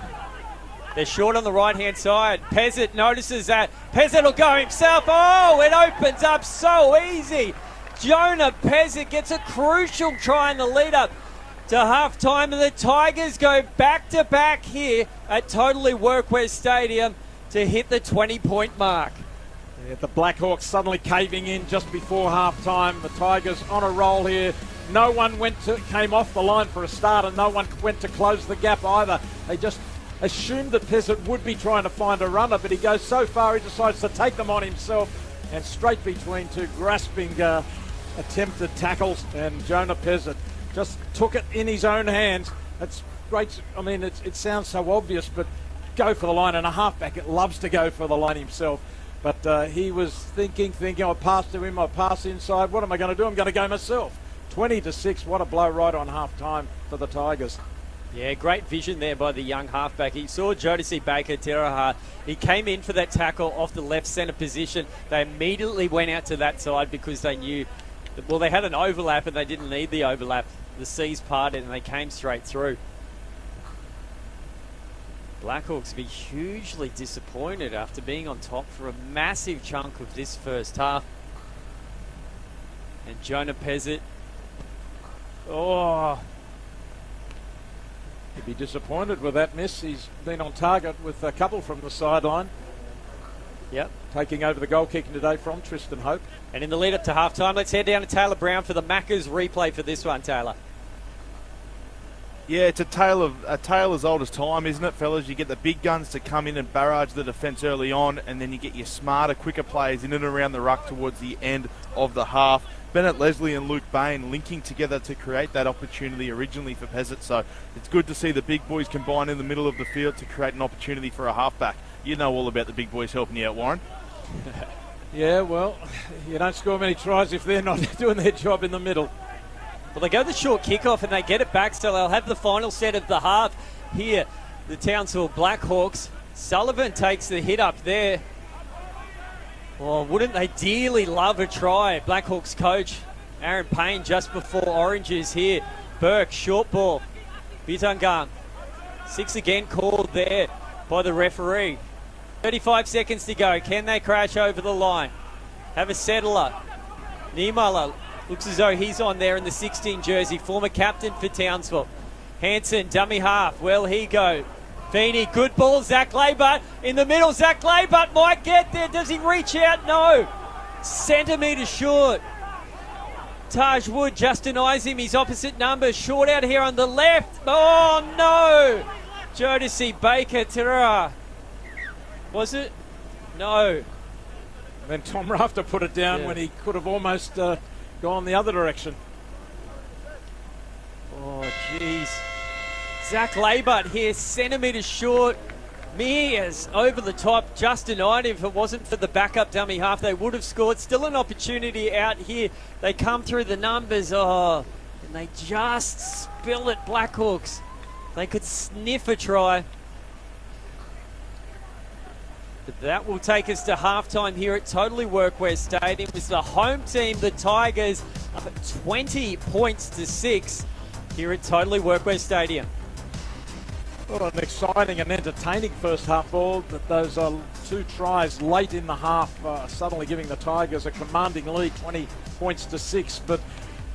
They're short on the right-hand side. Pezzett notices that. Pezzett will go himself. Oh, it opens up so easy. Jonah Pezzett gets a crucial try in the lead-up to half-time, and the Tigers go back-to-back here at Totally Workwear Stadium to hit the 20-point mark. Yeah, the Blackhawks suddenly caving in just before half-time. The Tigers on a roll here. No one came off the line for a start, and no one went to close the gap either. They just assumed that Pezzett would be trying to find a runner, but he goes so far he decides to take them on himself, and straight between two grasping attempted tackles, and Jonah Pezzett just took it in his own hands. It's great. I mean, it sounds so obvious, but go for the line, and a halfback loves to go for the line himself. But he was thinking, I pass to him, I pass inside. What am I going to do? I'm going to go myself. 20-6. What a blow right on half-time for the Tigers. Yeah, great vision there by the young halfback. He saw Jodeci Baker Tiraha. He came in for that tackle off the left centre position. They immediately went out to that side because they knew, well, they had an overlap and they didn't need the overlap. The seas parted and they came straight through. Blackhawks be hugely disappointed after being on top for a massive chunk of this first half. And Jonah Pezzett, He'd be disappointed with that miss. He's been on target with a couple from the sideline. Yep. Taking over the goal kicking today from Tristan Hope. And in the lead up to half-time, let's head down to Taylor Brown for the Maccas replay for this one, Taylor. Yeah, it's a tale as old as time, isn't it, fellas? You get the big guns to come in and barrage the defence early on, and then you get your smarter, quicker players in and around the ruck towards the end of the half. Bennett Leslie and Luke Bain linking together to create that opportunity originally for Pezzett. So it's good to see the big boys combine in the middle of the field to create an opportunity for a halfback. You know all about the big boys helping you out, Warren. Yeah, well, you don't score many tries if they're not doing their job in the middle. Well, they go the short kickoff and they get it back, so they'll have the final set of the half here. The Townsville Blackhawks. Sullivan takes the hit up there. Well, wouldn't they dearly love a try? Blackhawks coach Aaron Payne just before Oranges here. Burke, short ball. Bitungan. 6 again called there by the referee. 35 seconds to go. Can they crash over the line? Have a settler. Niemöller looks as though he's on there in the 16 jersey. Former captain for Townsville. Hanson, dummy half. Well, he go. Feeney, good ball. Zach Laybut in the middle. Zach Laybut might get there. Does he reach out? No. Centimetres short. Taj Wood just denies him his opposite number. Short out here on the left. Oh, no. Jodeci Baker Tira. Was it? No. Then Tom Rafter put it down when he could have almost gone the other direction. Oh, jeez. Zach Laybut here, centimetres short. Mears over the top, just denied him. If it wasn't for the backup dummy half, they would have scored. Still an opportunity out here. They come through the numbers. And they just spill it, Blackhawks. They could sniff a try. But that will take us to halftime here at Totally Workwear Stadium. It's the home team, the Tigers, up at 20 points to 6 here at Totally Workwear Stadium. What an exciting and entertaining first half ball. That those 2 tries late in the half suddenly giving the Tigers a commanding lead, 20 points to 6. But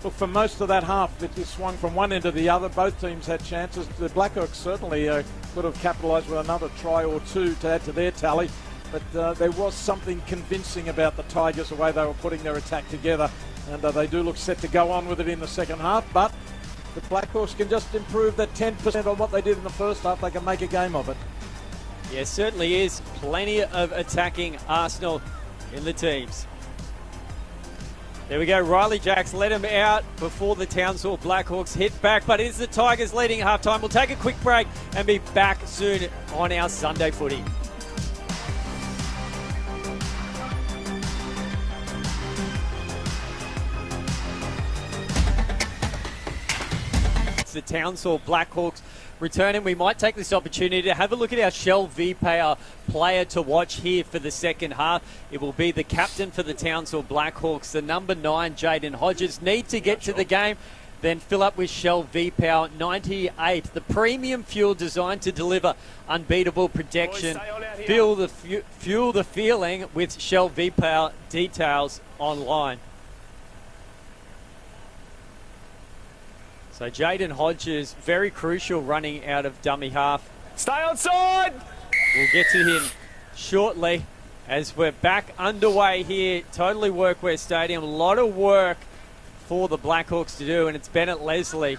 look, for most of that half, it swung from one end to the other. Both teams had chances. The Blackhawks certainly could have capitalised with another try or 2 to add to their tally. But there was something convincing about the Tigers, the way they were putting their attack together. And they do look set to go on with it in the second half. But the Blackhawks can just improve that 10% on what they did in the first half. They can make a game of it. Yeah, certainly is. Plenty of attacking Arsenal in the teams. There we go. Riley Jacks let him out before the Townsville Blackhawks hit back. But it's the Tigers leading at halftime. We'll take a quick break and be back soon on our Sunday footy. the Townsville Blackhawks returning. We might take this opportunity to have a look at our Shell V-Power player to watch here for the second half. It will be the captain for the Townsville Blackhawks, the number 9, Jaden Hodges. Need to get to the game, then fill up with Shell V-Power 98. The premium fuel designed to deliver unbeatable protection. Fuel the feeling with Shell V-Power. Details online. So Jaden Hodges, very crucial running out of dummy half. Stay outside! We'll get to him shortly as we're back underway here. Totally Workwear Stadium. A lot of work for the Blackhawks to do, and it's Bennett Leslie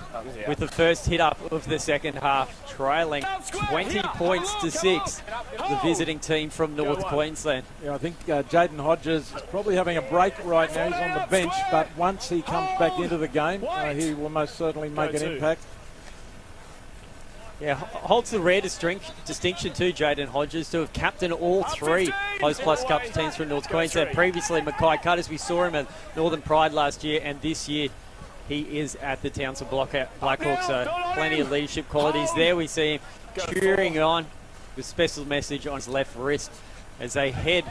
with the first hit up of the second half, trailing 20 points to 6, the visiting team from North Queensland. Yeah, I think Jaden Hodges is probably having a break right now. He's on the bench, but once he comes back into the game, he will most certainly make an impact. Yeah, holds the rare distinction too, Jaden Hodges, to have captained all 3 Host Plus Cups teams from North Queensland. Previously, Mackay Cutters, we saw him at Northern Pride last year, and this year he is at the Townsville Blackhawks. So plenty of leadership qualities there. We see him cheering on with special message on his left wrist as they head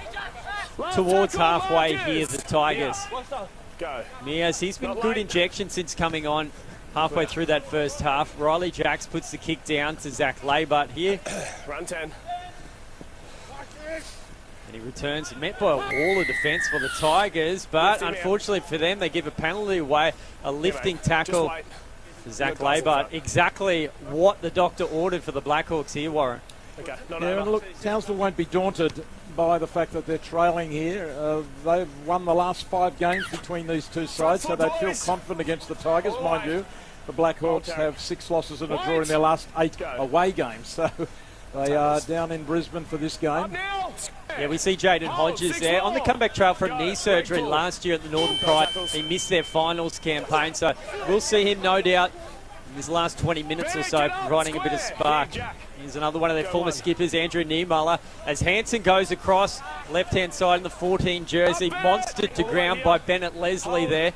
towards halfway here, the Tigers. Mias, he's been good injection since coming on halfway through that first half. Riley Jacks puts the kick down to Zach Laybart here. Run 10. And he returns, met by a wall of defence for the Tigers, but unfortunately for them, they give a penalty away, a lifting tackle to Zach Laybart. Exactly what the doctor ordered for the Blackhawks here, Warren. Okay, And look, Townsville won't be daunted by the fact that they're trailing here. They've won the last 5 games between these two sides, so they feel confident against the Tigers, mind you. The Blackhawks have 6 losses and a draw in their last 8 away games, so they are down in Brisbane for this game. Yeah, we see Jaden Hodges there on the comeback trail from knee surgery last year at the Northern Pride. He missed their finals campaign, so we'll see him no doubt in his last 20 minutes or so, providing a bit of spark. Here's another one of their former skippers, Andrew Niemuller, as Hansen goes across left-hand side in the 14 jersey, monstered to ground by Bennett Leslie there.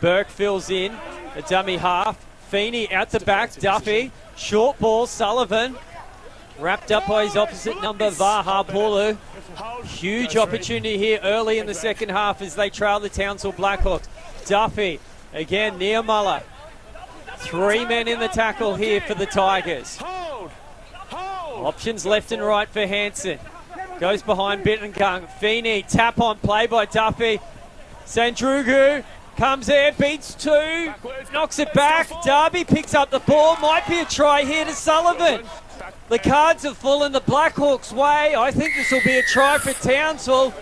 Burke fills in, a dummy half. Feeney out the back, Duffy, short ball, Sullivan, wrapped up by his opposite number, Vaha Pulu. Huge opportunity here early in the second half as they trail the Townsville Blackhawks. Duffy, again, Niemuller. 3 men in the tackle here for the Tigers. Options left and right for Hansen. Goes behind Bittengung. Feeney, tap on play by Duffy. Sandrugu comes there, beats 2, knocks it back. Darby picks up the ball. Might be a try here to Sullivan. The cards have fallen the Blackhawks' way. I think this will be a try for Townsville.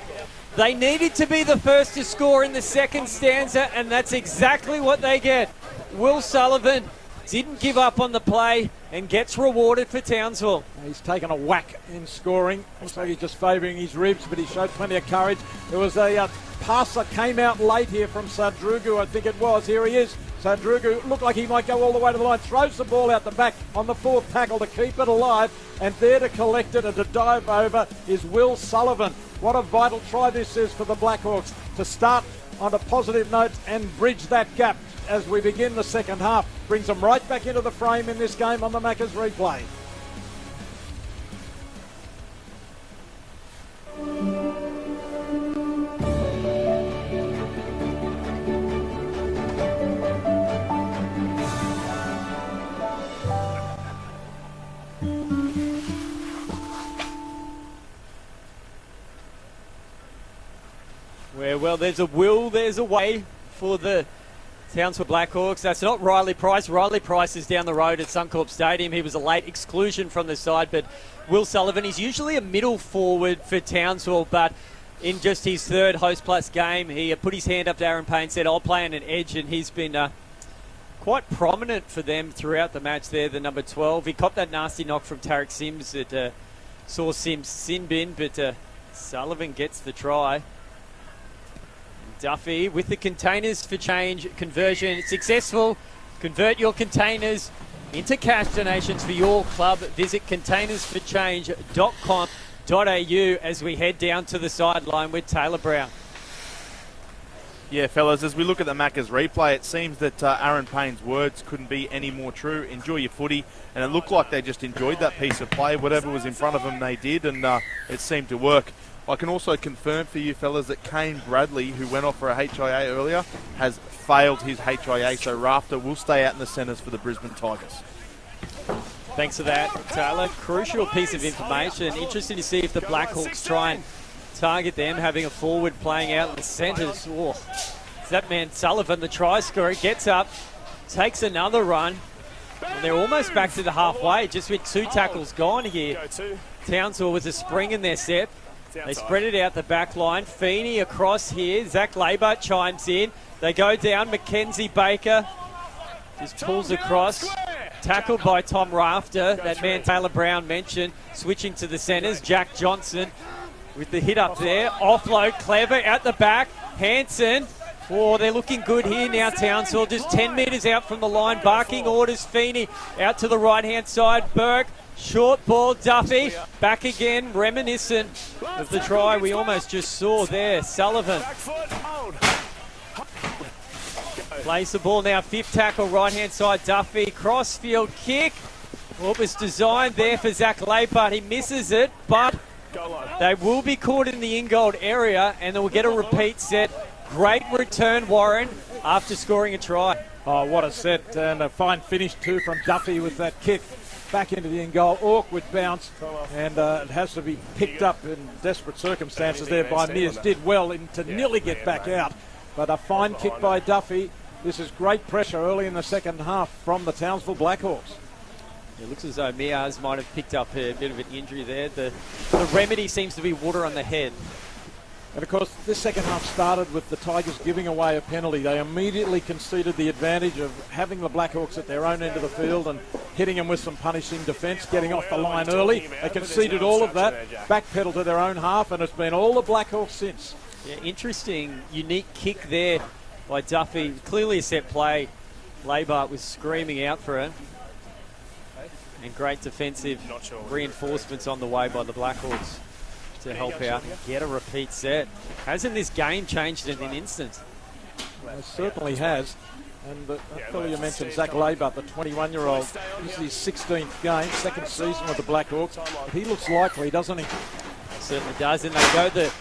They needed to be the first to score in the second stanza, and that's exactly what they get. Will Sullivan didn't give up on the play and gets rewarded for Townsville. He's taken a whack in scoring. Looks like he's just favouring his ribs, but he showed plenty of courage. There was a pass that came out late here from Sadrugu, I think it was. Here he is. Sadrugu looked like he might go all the way to the line. Throws the ball out the back on the 4th tackle to keep it alive. And there to collect it and to dive over is Will Sullivan. What a vital try this is for the Blackhawks to start on a positive note and bridge that gap as we begin the second half. Brings them right back into the frame in this game on the Macca's replay. Well, there's a will, there's a way for the Townsville Blackhawks. That's not Riley Price. Riley Price is down the road at Suncorp Stadium. He was a late exclusion from the side, but Will Sullivan, he's usually a middle forward for Townsville, but in just his 3rd Host Plus game, he put his hand up to Aaron Payne, said, I'll play on an edge, and he's been quite prominent for them throughout the match there, the number 12. He copped that nasty knock from Tarek Sims that saw Sims sin bin, but Sullivan gets the try. Duffy with the containers for change conversion successful. Convert your containers into cash donations for your club. Visit containersforchange.com.au as we head down to the sideline with Taylor Brown. Yeah, fellas, as we look at the Macca's replay, it seems that Aaron Payne's words couldn't be any more true. Enjoy your footy. And it looked like they just enjoyed that piece of play. Whatever was in front of them, they did, and it seemed to work. I can also confirm for you fellas that Kane Bradley, who went off for a HIA earlier, has failed his HIA, so Rafter will stay out in the centres for the Brisbane Tigers. Thanks for that, Taylor. Crucial piece of information. Interesting to see if the Blackhawks try and target them, having a forward playing out in the centres. Oh, it's that man Sullivan, the try scorer, gets up, takes another run. And they're almost back to the halfway, just with 2 tackles gone here. Townsville with a spring in their step. They spread it out the back line. Feeney across here. Zach Labart chimes in. They go down. Mackenzie Baker just pulls across. Tackled by Tom Rafter. That man Taylor Brown mentioned. Switching to the centres. Jack Johnson with the hit up there. Offload. Clever at the back. Hanson. Oh, they're looking good here now, Townsville. Just 10 metres out from the line. Barking orders. Feeney out to the right-hand side. Burke. Short ball, Duffy, back again, reminiscent of the try we almost just saw there. Sullivan plays the ball now, 5th tackle, right-hand side, Duffy, crossfield kick. What was designed there for Zach Lapart, he misses it, but they will be caught in the in-goal area and they will get a repeat set. Great return, Warren, after scoring a try. Oh, what a set, and a fine finish too from Duffy with that kick. Back into the in goal, awkward bounce, and it has to be picked up in desperate circumstances there by Mears. Did well to nearly get back out, but a fine kick by Duffy. This is great pressure early in the second half from the Townsville Blackhawks. It looks as though Mears might have picked up a bit of an injury there. The remedy seems to be water on the head. And of course, this second half started with the Tigers giving away a penalty. They immediately conceded the advantage of having the Blackhawks at their own end of the field and hitting them with some punishing defence, getting off the line early. They conceded all of that, backpedaled to their own half, and it's been all the Blackhawks since. Yeah, interesting, unique kick there by Duffy. Clearly a set play. Labart was screaming out for it. And great defensive reinforcements on the way by the Blackhawks to help out and get a repeat set. Hasn't this game changed in an instant? Well, it certainly has. And the fellow you mentioned, Zach Labart, the 21-year-old, this is his 16th game, second season with the Blackhawks. But he looks likely, doesn't he? Certainly does, and they go the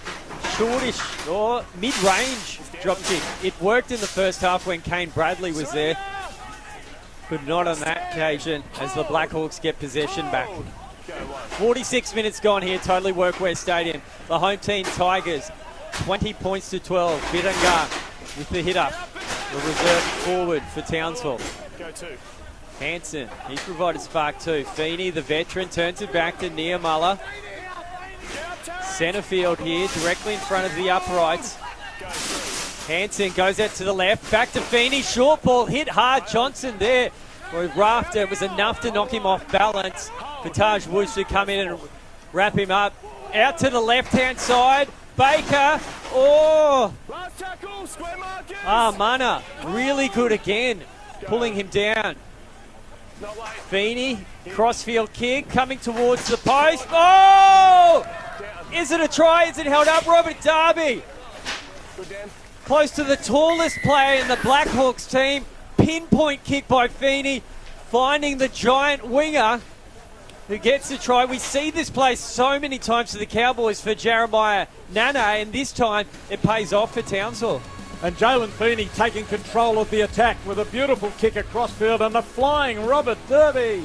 shortish or mid-range drop kick. It worked in the first half when Kane Bradley was there, but not on that occasion as the Blackhawks get possession back. 46 minutes gone here, Totally Workwear Stadium. The home team Tigers, 20 points to 12. Bidangar with the hit up. The reserve forward for Townsville. Hanson, he's provided spark too. Feeney, the veteran, turns it back to Niemöller. Centre field here, directly in front of the uprights. Hanson goes out to the left, back to Feeney, short ball, hit hard. Johnson there with Rafter. It was enough to knock him off balance. For Taj Woods to come in and wrap him up. Out to the left-hand side. Baker. Oh. Mana. Really good again. Pulling him down. Feeney. Crossfield kick. Coming towards the post. Oh! Is it a try? Is it held up? Robert Darby. Close to the tallest player in the Blackhawks team. Pinpoint kick by Feeney. Finding the giant winger who gets the try. We see this play so many times to the Cowboys for Jeremiah Nana, and this time it pays off for Townsville. And Jalen Feeney taking control of the attack with a beautiful kick across field and a flying Robert Darby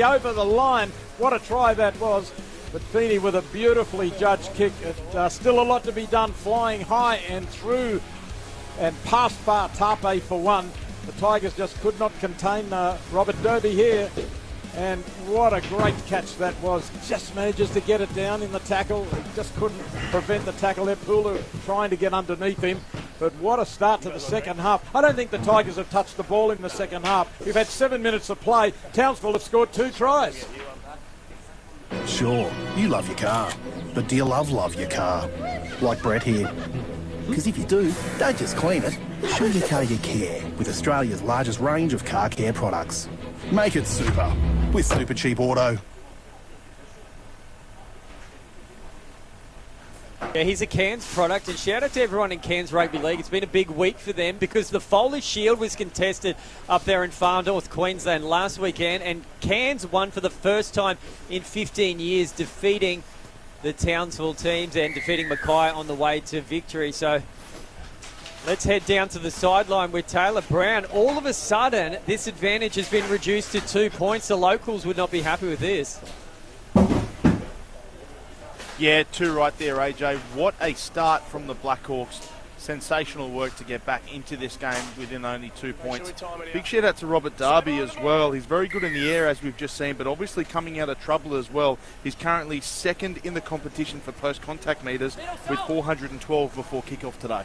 over the line. What a try that was. But Feeney with a beautifully judged kick. Still a lot to be done, flying high and through and past far Tape for one. The Tigers just could not contain Robert Darby here. And what a great catch that was. Just manages to get it down in the tackle. He just couldn't prevent the tackle there. Pula trying to get underneath him. But what a start to the second half. I don't think the Tigers have touched the ball in the second half. We've had 7 minutes of play. Townsville have scored 2 tries. Sure, you love your car, but do you love your car? Like Brett here. Because if you do, don't just clean it. Show your car you care with Australia's largest range of car care products. Make it super with Super Cheap Auto. Yeah, he's a Cairns product, and shout out to everyone in Cairns Rugby League. It's been a big week for them because the Foley Shield was contested up there in far north Queensland last weekend, and Cairns won for the first time in 15 years, defeating the Townsville teams and defeating Mackay on the way to victory. So let's head down to the sideline with Taylor Brown. All of a sudden, this advantage has been reduced to 2 points. The locals would not be happy with this. Yeah, 2 right there, AJ. What a start from the Blackhawks. Sensational work to get back into this game within only 2 points. Big shout out to Robert Darby as well. He's very good in the air, as we've just seen, but obviously coming out of trouble as well. He's currently second in the competition for post-contact meters with 412 before kickoff today.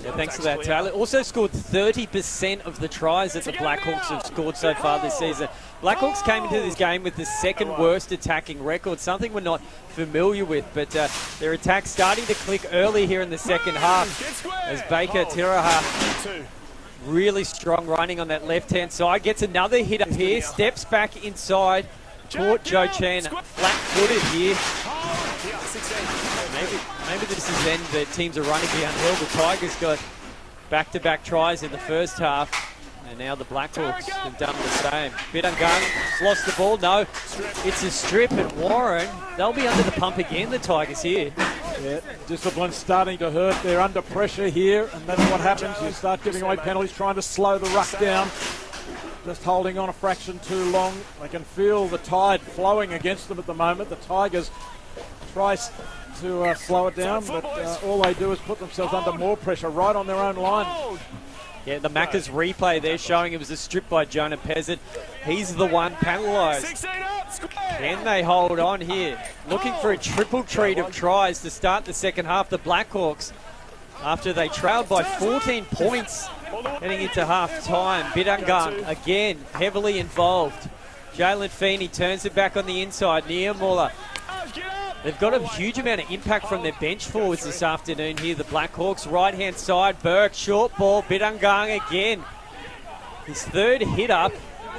Yeah, thanks for that, Taylor. Also scored 30% of the tries that the Blackhawks have scored so far this season. Blackhawks came into this game with the second worst attacking record, something we're not familiar with, but their attack starting to click early here in the second half as Baker Tiraha, really strong running on that left-hand side, gets another hit up here, steps back inside, caught Joe Chan flat-footed here. Maybe this is then the teams are running downhill. The Tigers got back-to-back tries in the first half, and now the Blackhawks have done the same. Bidangang lost the ball. No, it's a strip, and Warren, they'll be under the pump again, the Tigers here. Yeah, discipline's starting to hurt. They're under pressure here, and that's what happens. You start giving away penalties, trying to slow the ruck down. Just holding on a fraction too long. They can feel the tide flowing against them at the moment. The Tigers try to slow it down, but all they do is put themselves under more pressure right on their own line. Yeah, the Macca's replay there showing it was a strip by Jonah Pezzett. He's the one penalised. Can they hold on here? Looking for a triple treat of tries to start the second half. The Blackhawks, after they trailed by 14 points heading into half-time. Bidangang again heavily involved. Jalen Feeney turns it back on the inside. Nia Muller. They've got a huge amount of impact from their bench forwards this afternoon here, the Blackhawks. Right-hand side, Burke, short ball, Bidangang again. His third hit up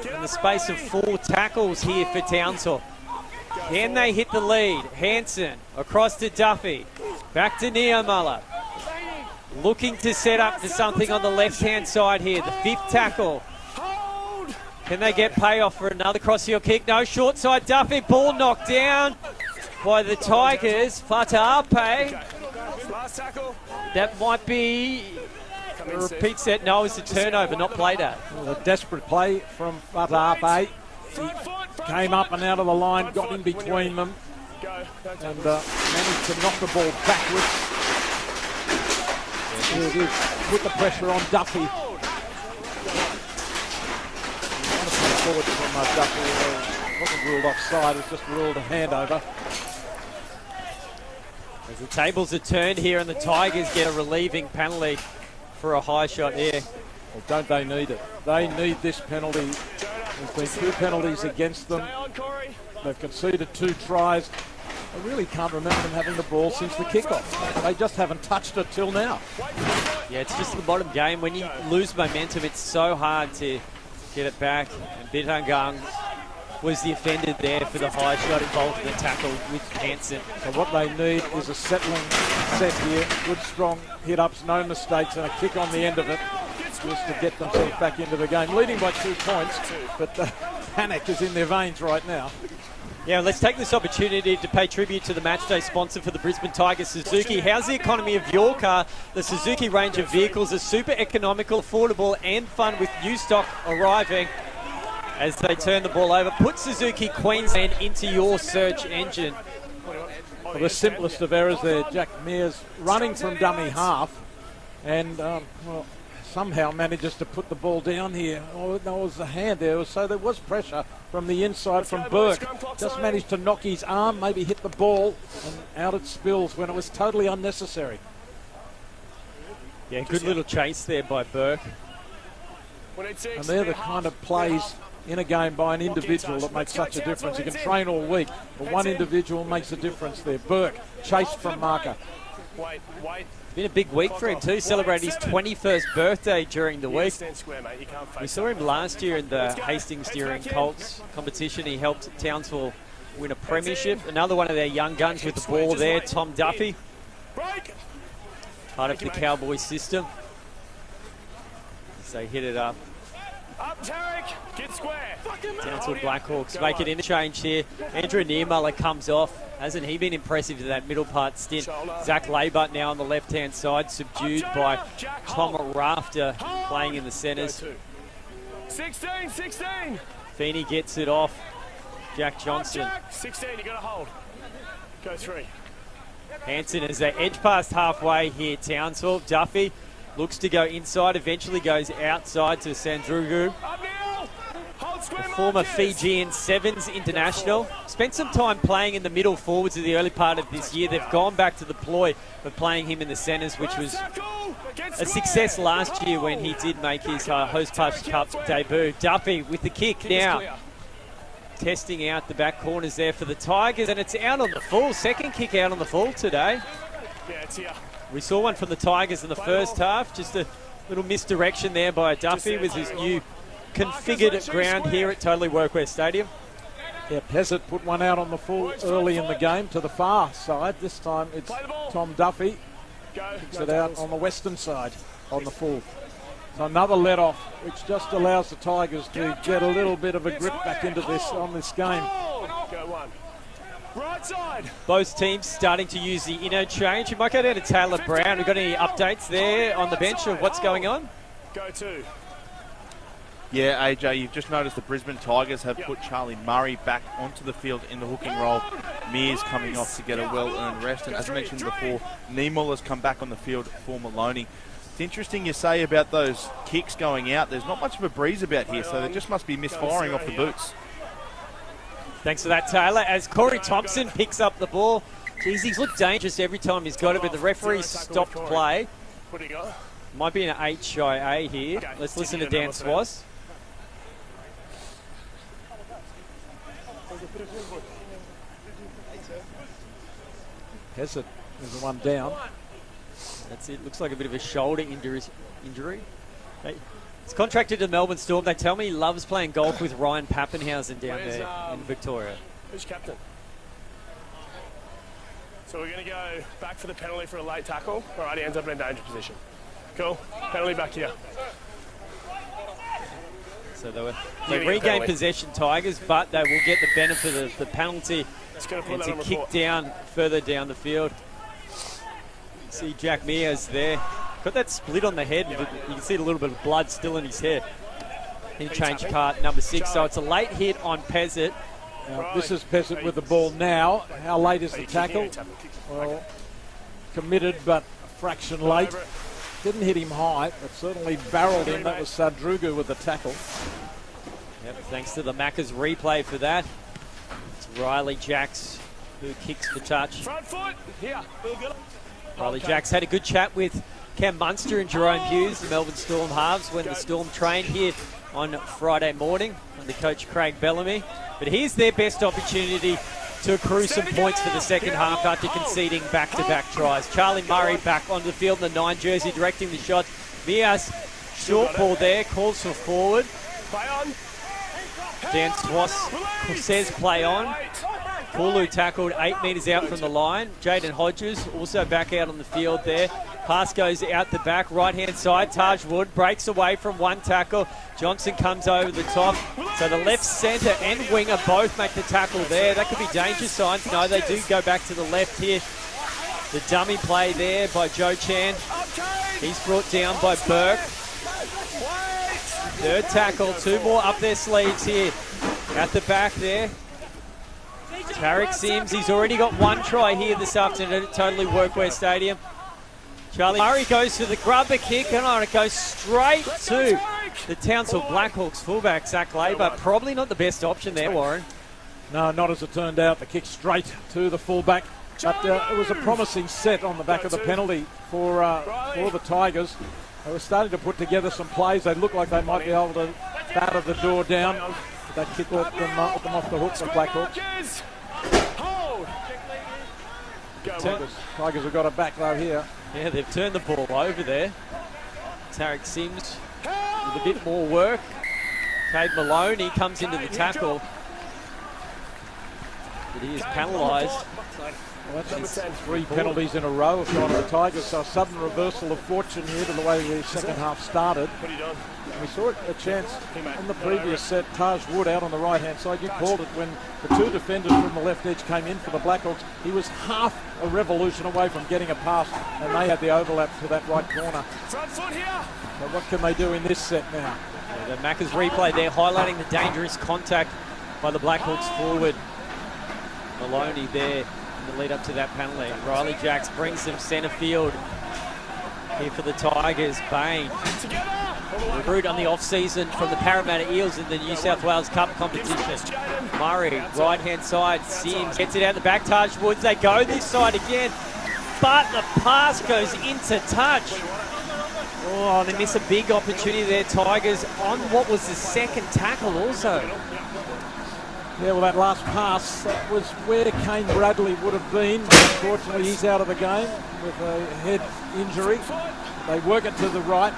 in the space of 4 tackles here for Townsville. Can they hit the lead? Hanson across to Duffy. Back to Niamala. Looking to set up to something on the left-hand side here. The 5th tackle. Can they get payoff for another cross-heel kick? No, short side Duffy. Ball knocked down by the Tigers. Fataape. That might be a repeat set. No, it's a turnover, not played at. Well, a desperate play from Fataape. He came up and out of the line, got in between them, and managed to knock the ball backwards. Here it is, put the pressure on Duffy. Forward from Duffy, wasn't ruled offside, it was just ruled a handover. As the tables are turned here and the Tigers get a relieving penalty for a high shot here. Well, don't they need it? They need this penalty. There's been 2 penalties against them. They've conceded 2 tries. I really can't remember them having the ball since the kickoff. They just haven't touched it till now. Yeah, it's just the bottom game. When you lose momentum, it's so hard to get it back. And Bidangang was the offender there for the high shot involved in the tackle with Hanson. So what they need is a settling set here. Good, strong hit-ups, no mistakes, and a kick on the end of it just to get themselves back into the game. Leading by 2 points, but the panic is in their veins right now. Yeah, let's take this opportunity to pay tribute to the matchday sponsor for the Brisbane Tigers, Suzuki. How's the economy of your car? The Suzuki range of vehicles are super economical, affordable and fun with new stock arriving as they turn the ball over. Put Suzuki Queensland into your search engine. Well, the simplest of errors there, Jack Mears running from dummy half and somehow manages to put the ball down here. Oh, there was a hand there, so there was pressure from the inside from Burke. Just managed to knock his arm, maybe hit the ball, and out it spills when it was totally unnecessary. Yeah, good little chase there by Burke. And they're the kind of plays in a game by an individual that makes such a difference. You can train all week, but one individual makes a difference there. Burke, chased from marker. Been a big week for him too, celebrating his 21st birthday during the week. We saw him last year in the Hastings during Colts competition. He helped Townsville win a premiership. Another one of their young guns with the ball there, Tom Duffy. Break. Part of the Cowboys system. As they hit it up. Up, Tarek. Get square. Townsville Blackhawks make an interchange here. Andrew Niermuller comes off. Hasn't he been impressive to that middle part stint? Zach Laybut now on the left-hand side, subdued by Tom Rafter playing in the centres. 16. Feeney gets it off. Jack Johnson. 16, you got to hold. Go 3. Hanson as they edge past halfway here. Townsville. Duffy looks to go inside, eventually goes outside to Sandrugu. Up now. Hold square. The former Fijian Sevens international. Spent some time playing in the middle forwards of the early part of this year. They've gone back to the ploy of playing him in the centres, which was a success last year when he did make his Host Push Cup debut. Duffy with the kick now. Testing out the back corners there for the Tigers, and it's out on the full. Second kick out on the full today. Yeah, it's here. We saw one from the Tigers in the first half. Just a little misdirection there by Duffy with his new configured ground here at Totally Workwear Stadium. Yeah, Pezzett put one out on the full early in the game to the far side. This time it's Tom Duffy. Kicks it out on the western side on the full. So another let-off, which just allows the Tigers to get a little bit of a grip back into this on this game. Go 1. Right side. Both teams starting to use the interchange. We might go down to Taylor Brown. We've got any updates there on the bench of what's going on? Go 2. Yeah, AJ, you've just noticed the Brisbane Tigers have put Charlie Murray back onto the field in the hooking role. Mears coming off to get a well-earned rest. And as mentioned before, Niermuller has come back on the field for Maloney. It's interesting you say about those kicks going out. There's not much of a breeze about here, so they just must be misfiring off the boots. Thanks for that, Taylor. As Corey Thompson picks up the ball. Geez, he's looked dangerous every time he's got it, but the referee stopped play. Might be an HIA here. Let's listen to Dan Swass. Pezzett is the one down. That's it. Looks like a bit of a shoulder injury. He's contracted to Melbourne Storm. They tell me he loves playing golf with Ryan Pappenhausen down there in Victoria. Who's captain? So we're going to go back for the penalty for a late tackle. All right, he ends up in a dangerous position. Cool. Penalty back here. So they regain possession, Tigers, but they will get the benefit of the penalty and to kick down further down the field. See Jack Mears there. Got that split on the head. You can see a little bit of blood still in his head. Interchange card number 6. So it's a late hit on Pezzett. This is Pezzett with the ball now. How late is the tackle? Well, committed, but a fraction late. Didn't hit him high, but certainly barreled him. That was Sadrugu with the tackle. Yep, thanks to the Macca's replay for that. It's Riley Jacks who kicks the touch. Front foot. Here. Riley Jacks had a good chat with Cam Munster and Jerome Hughes, the Melbourne Storm halves, when the Storm trained here on Friday morning under coach Craig Bellamy. But here's their best opportunity to accrue some points for the second half after conceding back-to-back tries. Charlie Murray back onto the field in the 9 jersey, directing the shot. Mias, short ball there, calls for forward. Play on. Dan Swass says play on. Kulu tackled 8 metres out from the line. Jaden Hodges also back out on the field there. Pass goes out the back, right-hand side. Taj Wood breaks away from one tackle. Johnson comes over the top. So the left centre and winger both make the tackle there. That could be danger signs. No, they do go back to the left here. The dummy play there by Joe Chan. He's brought down by Burke. Third tackle, 2 more up their sleeves here. At the back there. Tarek Sims, he's already got 1 try here this afternoon at Totally Workwear Stadium. Charlie Murray goes for the grubber kick, and it goes straight to the Townsville Blackhawks fullback, Zach Labour. Probably not the best option there, Warren. No, not as it turned out. The kick straight to the fullback. But it was a promising set on the back of the penalty for the Tigers. They were starting to put together some plays. They looked like they might be able to batter the door down. But that kick let them off the hook, the Blackhawks. Tigers have got it back though here. Yeah, they've turned the ball over there. Tarek Sims with a bit more work. Cade Malone, he comes into the tackle. but he is penalised. Well, that's 3 penalties in a row have gone to the Tigers, so a sudden reversal of fortune here to the way the second half started. What are you doing? We saw a chance on the previous set. Taj Wood out on the right-hand side. You called it when the 2 defenders from the left edge came in for the Blackhawks. He was half a revolution away from getting a pass, and they had the overlap to that right corner. Front foot here. So what can they do in this set now? Yeah, the Macca's replay there highlighting the dangerous contact by the Blackhawks forward. Maloney there in the lead up to that penalty. Riley Jacks brings them centre field here for the Tigers. Bain, recruit on the off-season from the Parramatta Eels in the New South Wales Cup competition. Murray, right-hand side. Sims gets it out the back. Taj Woods, they go this side again, but the pass goes into touch. Oh, they miss a big opportunity there, Tigers, on what was the second tackle also. Yeah, well, that last pass, that was where Kane Bradley would have been. Unfortunately, he's out of the game with a head injury. They work it to the right,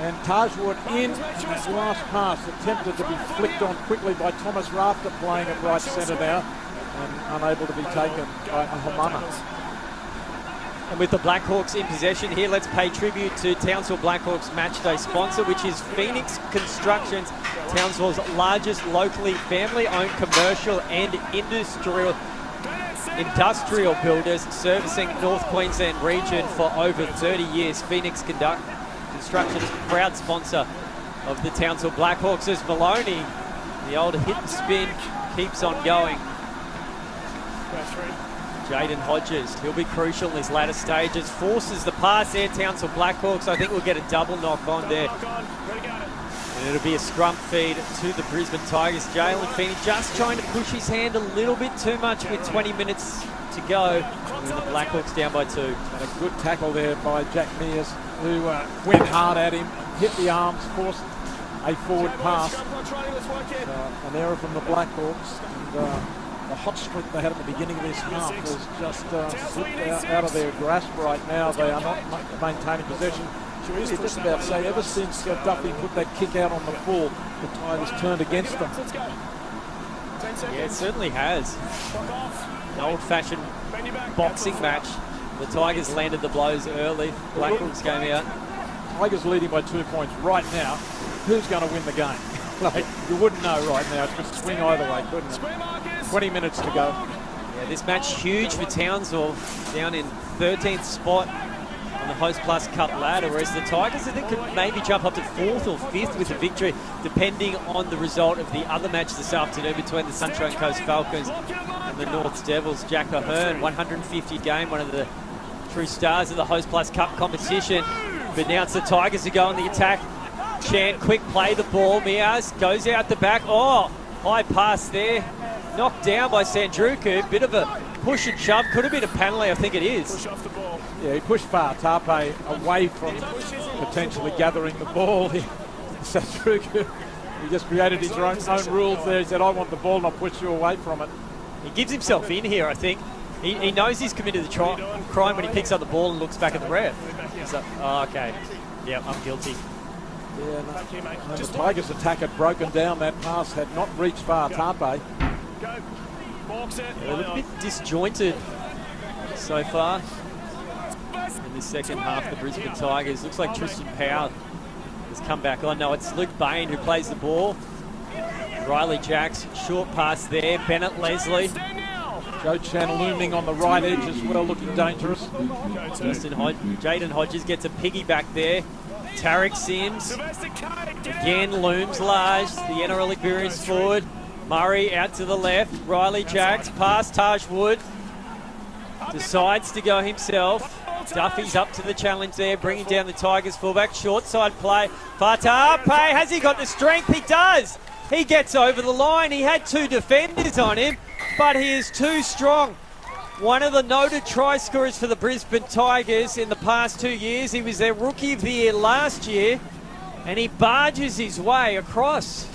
and Taj Wood in, and his last pass attempted to be flicked on quickly by Thomas Rafter, playing at right centre now, and unable to be taken by Hamana. And with the Blackhawks in possession here, let's pay tribute to Townsville Blackhawks matchday sponsor, which is Phoenix Constructions, Townsville's largest locally family-owned commercial and industrial builders, servicing North Queensland region for over 30 years. Phoenix Constructions, proud sponsor of the Townsville Blackhawks, as Maloney, the old hit and spin, keeps on going. Jaden Hodges, he'll be crucial in these latter stages. Forces the pass there, Townsville Blackhawks. I think we'll get a double knock on there. And it'll be a scrum feed to the Brisbane Tigers. Jalen Feeney just trying to push his hand a little bit too much with 20 minutes to go. And the Blackhawks down by 2. And a good tackle there by Jack Mears, who went hard at him, hit the arms, forced a forward pass. An error from the Blackhawks. And, the hot streak they had at the beginning of this half was just slipped out of their grasp right now. They are not maintaining possession. Really, just about to say, ever since Duffy put that kick out on the full, the Tigers turned against them. Yeah, it certainly has. An old-fashioned boxing match. The Tigers landed the blows early. Blackhawks came out. Tigers leading by 2 points right now. Who's going to win the game? Like, you wouldn't know right now. It could swing either way, couldn't it? 20 minutes to go. Yeah, this match huge for Townsville, down in 13th spot on the Host Plus Cup ladder, whereas the Tigers, I think, could maybe jump up to 4th or 5th with a victory, depending on the result of the other match this afternoon between the Sunshine Coast Falcons and the North Devils. Jack Ahern, 150 game, one of the true stars of the Host Plus Cup competition. But now it's the Tigers who go on the attack. Chan, quick play the ball. Miaz goes out the back. Oh, high pass there. Knocked down by Sandruku. Bit of a push and shove. Could have been a penalty, I think it is. Push off the ball. Yeah, he pushed far Tape away from potentially gathering the ball. Sandruku, he just created his own rules there. He said, I want the ball and I'll push you away from it. He gives himself in here, I think. He knows he's committed the crime when he picks up the ball and looks back at the ref. So, oh, okay. Yeah, I'm guilty. Yeah, no, the Tigers' attack had broken down. That pass had not reached far Tape. Go. Box it. A little bit disjointed so far in the second half. The Brisbane Tigers. Looks like Tristan Powell has come back on. No, it's Luke Bain who plays the ball. Riley Jacks, short pass there. Bennett Leslie. Joe Chan looming on the right edge as well, looking dangerous. Jaden Hodges gets a piggyback there. Tarek Sims again looms large. The NRL experienced forward. Murray out to the left. Riley Jacks past Taj Wood. Decides to go himself. Duffy's up to the challenge there, bringing down the Tigers fullback. Short side play. Fatape, has he got the strength? He does. He gets over the line. He had 2 defenders on him, but he is too strong. One of the noted try scorers for the Brisbane Tigers in the past 2 years. He was their Rookie of the Year last year, and he barges his way across.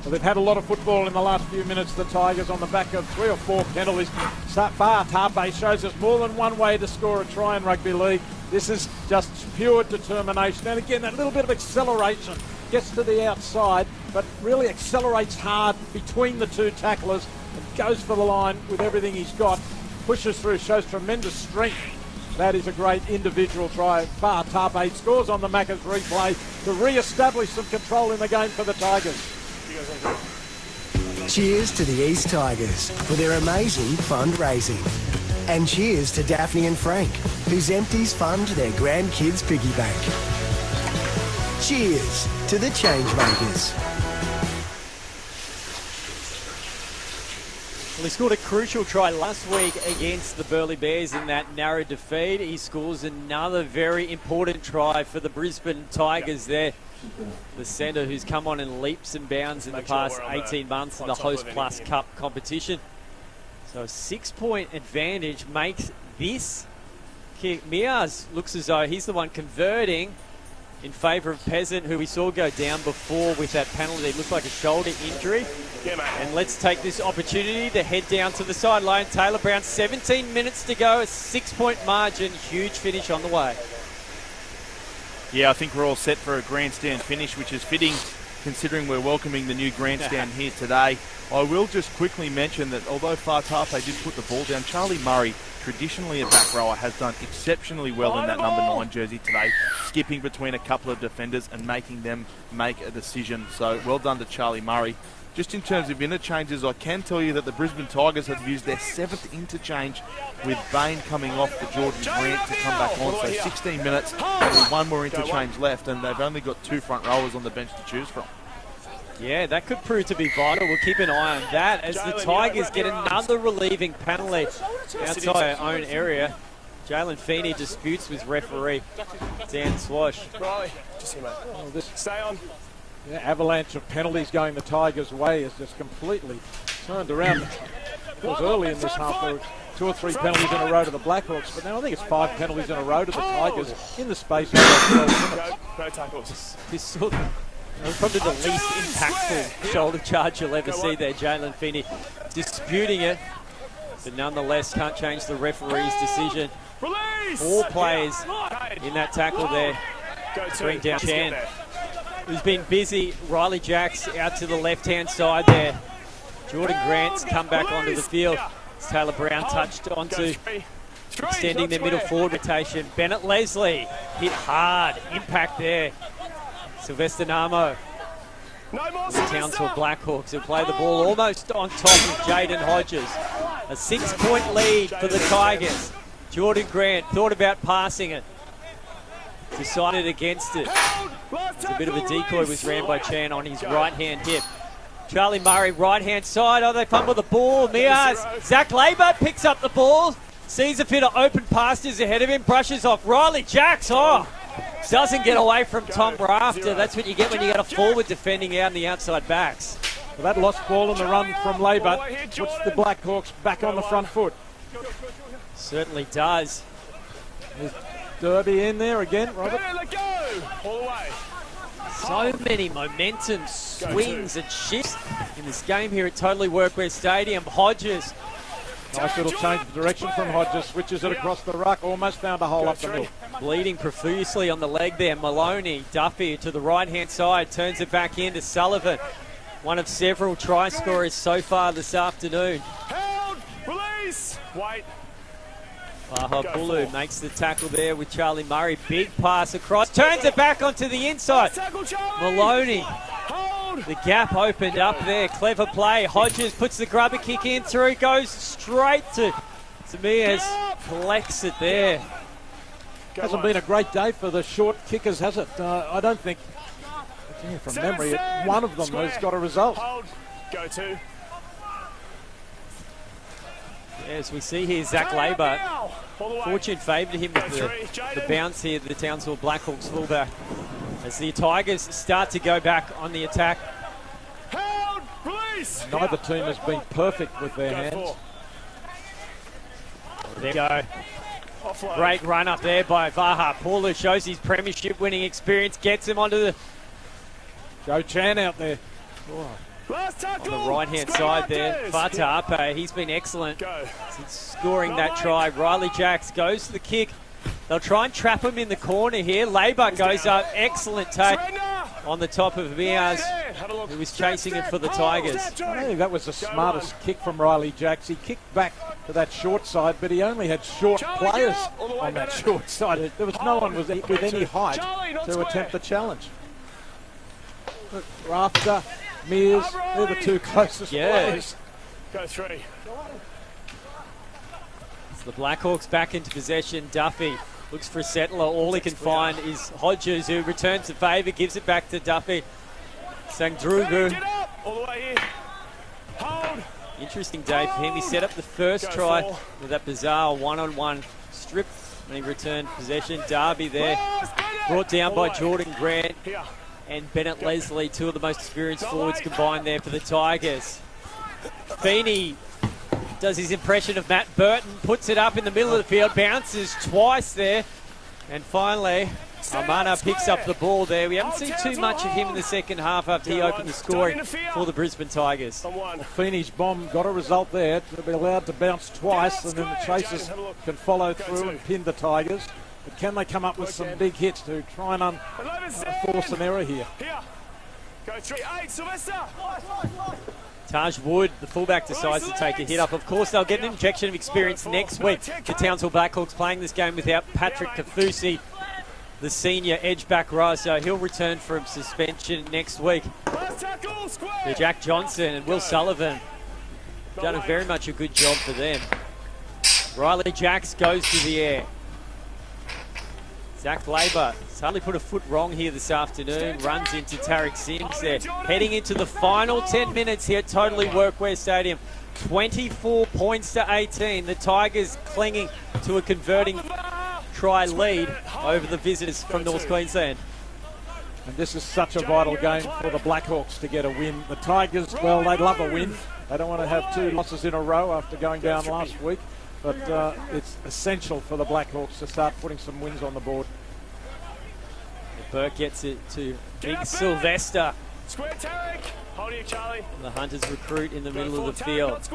Well, they've had a lot of football in the last few minutes, the Tigers, on the back of 3 or 4 penalties. Far Tape shows us more than one way to score a try in rugby league. This is just pure determination. And again, that little bit of acceleration gets to the outside, but really accelerates hard between the two tacklers and goes for the line with everything he's got. Pushes through, shows tremendous strength. That is a great individual try. Tape scores on the Macca's replay to re-establish some control in the game for the Tigers. Cheers to the East Tigers for their amazing fundraising. And cheers to Daphne and Frank, whose empties fund their grandkids' piggy bank. Cheers to the Changemakers. Well, he scored a crucial try last week against the Burleigh Bears in that narrow defeat. He scores another very important try for the Brisbane Tigers there. The centre who's come on in leaps and bounds in the past 18 months in the Host Plus Cup competition. So a 6-point advantage makes this kick. Miaz looks as though he's the one converting in favour of Peasant, who we saw go down before with that penalty. It looked like a shoulder injury. Yeah, mate. And let's take this opportunity to head down to the sideline. Taylor Brown, 17 minutes to go, a 6-point margin, huge finish on the way. Yeah, I think we're all set for a grandstand finish, which is fitting considering we're welcoming the new grandstand here today. I will just quickly mention that although Fatape did put the ball down, Charlie Murray, traditionally a back rower, has done exceptionally well in that number 9 jersey today, skipping between a couple of defenders and making them make a decision. So well done to Charlie Murray. Just in terms of interchanges, I can tell you that the Brisbane Tigers have used their 7th interchange, with Bain coming off for Jordan Grant to come back on. So 16 minutes, only one more interchange left, and they've only got 2 front rowers on the bench to choose from. Yeah, that could prove to be vital. We'll keep an eye on that as the Tigers get another relieving penalty outside our own area. Jalen Feeney disputes with referee Dan Swash. Riley, just here, mate. Stay on. Yeah, avalanche of penalties going the Tigers' way has just completely turned around. It was early in this half. There were 2 or 3 penalties in a row to the Blackhawks, but now I think it's 5 penalties in a row to the Tigers in the space of about 12 minutes. No tackles. This sort of, probably the least impactful shoulder charge you'll ever see there. Jalen Feeney disputing it, but nonetheless can't change the referee's decision. Release! 4 players in that tackle there. Bring down Chan, who's been busy. Riley Jacks out to the left-hand side there. Jordan Grant's come back onto the field. Taylor Brown touched onto, extending their middle forward rotation. Bennett Leslie hit hard. Impact there. Sylvester Namo. The Townsville Blackhawks who play the ball almost on top of Jaden Hodges. A 6-point lead for the Tigers. Jordan Grant thought about passing it. Decided against it. It's a bit of a decoy was ran by Chan on his right-hand hip. Charlie Murray, right-hand side. Oh, they fumble the ball. Miaz. Zach Labour picks up the ball. Sees a bit of open pastures ahead of him. Brushes off Riley Jacks. Oh, doesn't get away from Tom Rafter. That's what you get when you get a forward defending out on the outside backs. Well, that lost ball in the run from Labour puts the Blackhawks back on the front foot. Certainly does. There's Derby in there again, Robert. Let go! All the way. So many momentum swings and shifts in this game here at Totally Workwear Stadium. Hodges. Nice little change of direction from Hodges. Switches it across the ruck. Almost found a hole up the middle. Bleeding profusely on the leg there. Maloney, Duffy to the right-hand side. Turns it back into Sullivan. One of several try scorers so far this afternoon. Held! Release! Wait. Pulu makes the tackle there with Charlie Murray. Big pass across. Turns it back onto the inside. Maloney. The gap opened up there. Clever play. Hodges puts the grubber kick in through. Goes straight to Miaz. Collects it there. Hasn't been a great day for the short kickers, has it? I don't think, from memory, one of them has got a result. Hold. Go to. As we see here, Zach Labour. Fortune favoured him with the bounce here, the Townsville Blackhawks fullback. As the Tigers start to go back on the attack. Held! Release! Neither team has been perfect with their hands. There we go. Offload. Great run up there by Vaha Pulu. Shows his premiership winning experience. Gets him onto the... Joe Chan out there. Last tackle. On the right-hand side there. Fatape, he's been excellent since scoring that try. Riley Jacks goes to the kick. They'll try and trap him in the corner here. Labour goes up. Excellent take. on the top of Miaz, who was chasing it for the Tigers. I think that was the smartest kick from Riley Jacks. He kicked back to that short side, but he only had short players on that short side. There was no one with any height to attempt the challenge. Look, Rafter, Mears, they're the two closest players. Go 3. It's the Blackhawks back into possession. Duffy looks for a settler. All he can find is Hodges, who returns the favour, gives it back to Duffy. Sangdrugu. All the way here. Hold. Interesting day for him. He set up the first try with that bizarre one-on-one strip when he returned possession. Darby there, brought down by Jordan Grant and Bennett Leslie, two of the most experienced forwards combined there for the Tigers. Feeney does his impression of Matt Burton, puts it up in the middle of the field, bounces twice there, and finally Amana picks up the ball there. We haven't seen too much of him in the second half after he opened the scoring for the Brisbane Tigers. Feeney's bomb got a result there to be allowed to bounce twice, and then the chasers can follow through and pin the Tigers. But can they come up with some big hits to try and force an error here? Go 3. 8, Sylvester. Taj Wood, the fullback, decides to take a hit up. Of course, they'll get an injection of experience next week. The Townsville Blackhawks playing this game without Patrick Kafusi, the senior edge back row, so he'll return from suspension next week. The Jack Johnson and Will Sullivan done very much a good job for them. Riley Jacks goes to the air. Zach Labour has hardly put a foot wrong here this afternoon. Runs into Tarek Sims there. Heading into the final 10 minutes here at Totally Workwear Stadium. 24 points to 18. The Tigers clinging to a converting try lead over the visitors from North Queensland. And this is such a vital game for the Blackhawks to get a win. The Tigers, well, they love a win. They don't want to have 2 losses in a row after going down last week. But it's essential for the Blackhawks to start putting some wins on the board. Burke gets it to Big Sylvester. Square Tarek. Hold you, Charlie. The Hunters recruit in the middle of the field.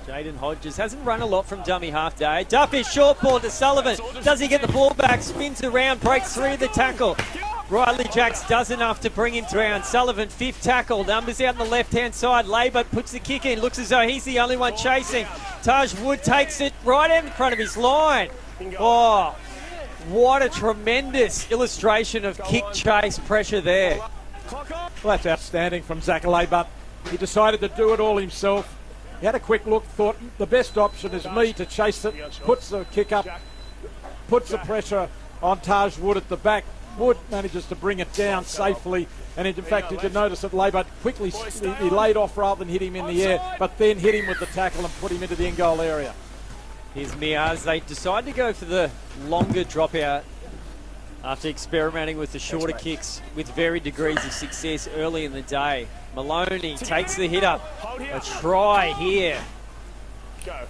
Jaden Hodges hasn't run a lot from dummy half day. Duffy, short ball to Sullivan. Does he get the ball back? Spins around, breaks through the tackle. Riley Jacks does enough to bring him down. Sullivan, 5th tackle. Numbers out on the left-hand side. Labour puts the kick in. Looks as though he's the only one chasing. Taj Wood takes it right in front of his line. Oh, what a tremendous illustration of kick chase pressure there. Well, that's outstanding from Zach Labour. He decided to do it all himself. He had a quick look, thought the best option is me to chase it. Puts the kick up, puts the pressure on Taj Wood at the back. Wood manages to bring it down safely, and in fact, did you notice that Labour quickly he laid off rather than hit him in the air, but then hit him with the tackle and put him into the in-goal area. Here's Miaz. They decide to go for the longer dropout after experimenting with the shorter kicks with varied degrees of success early in the day. Maloney takes the hit up. A try here.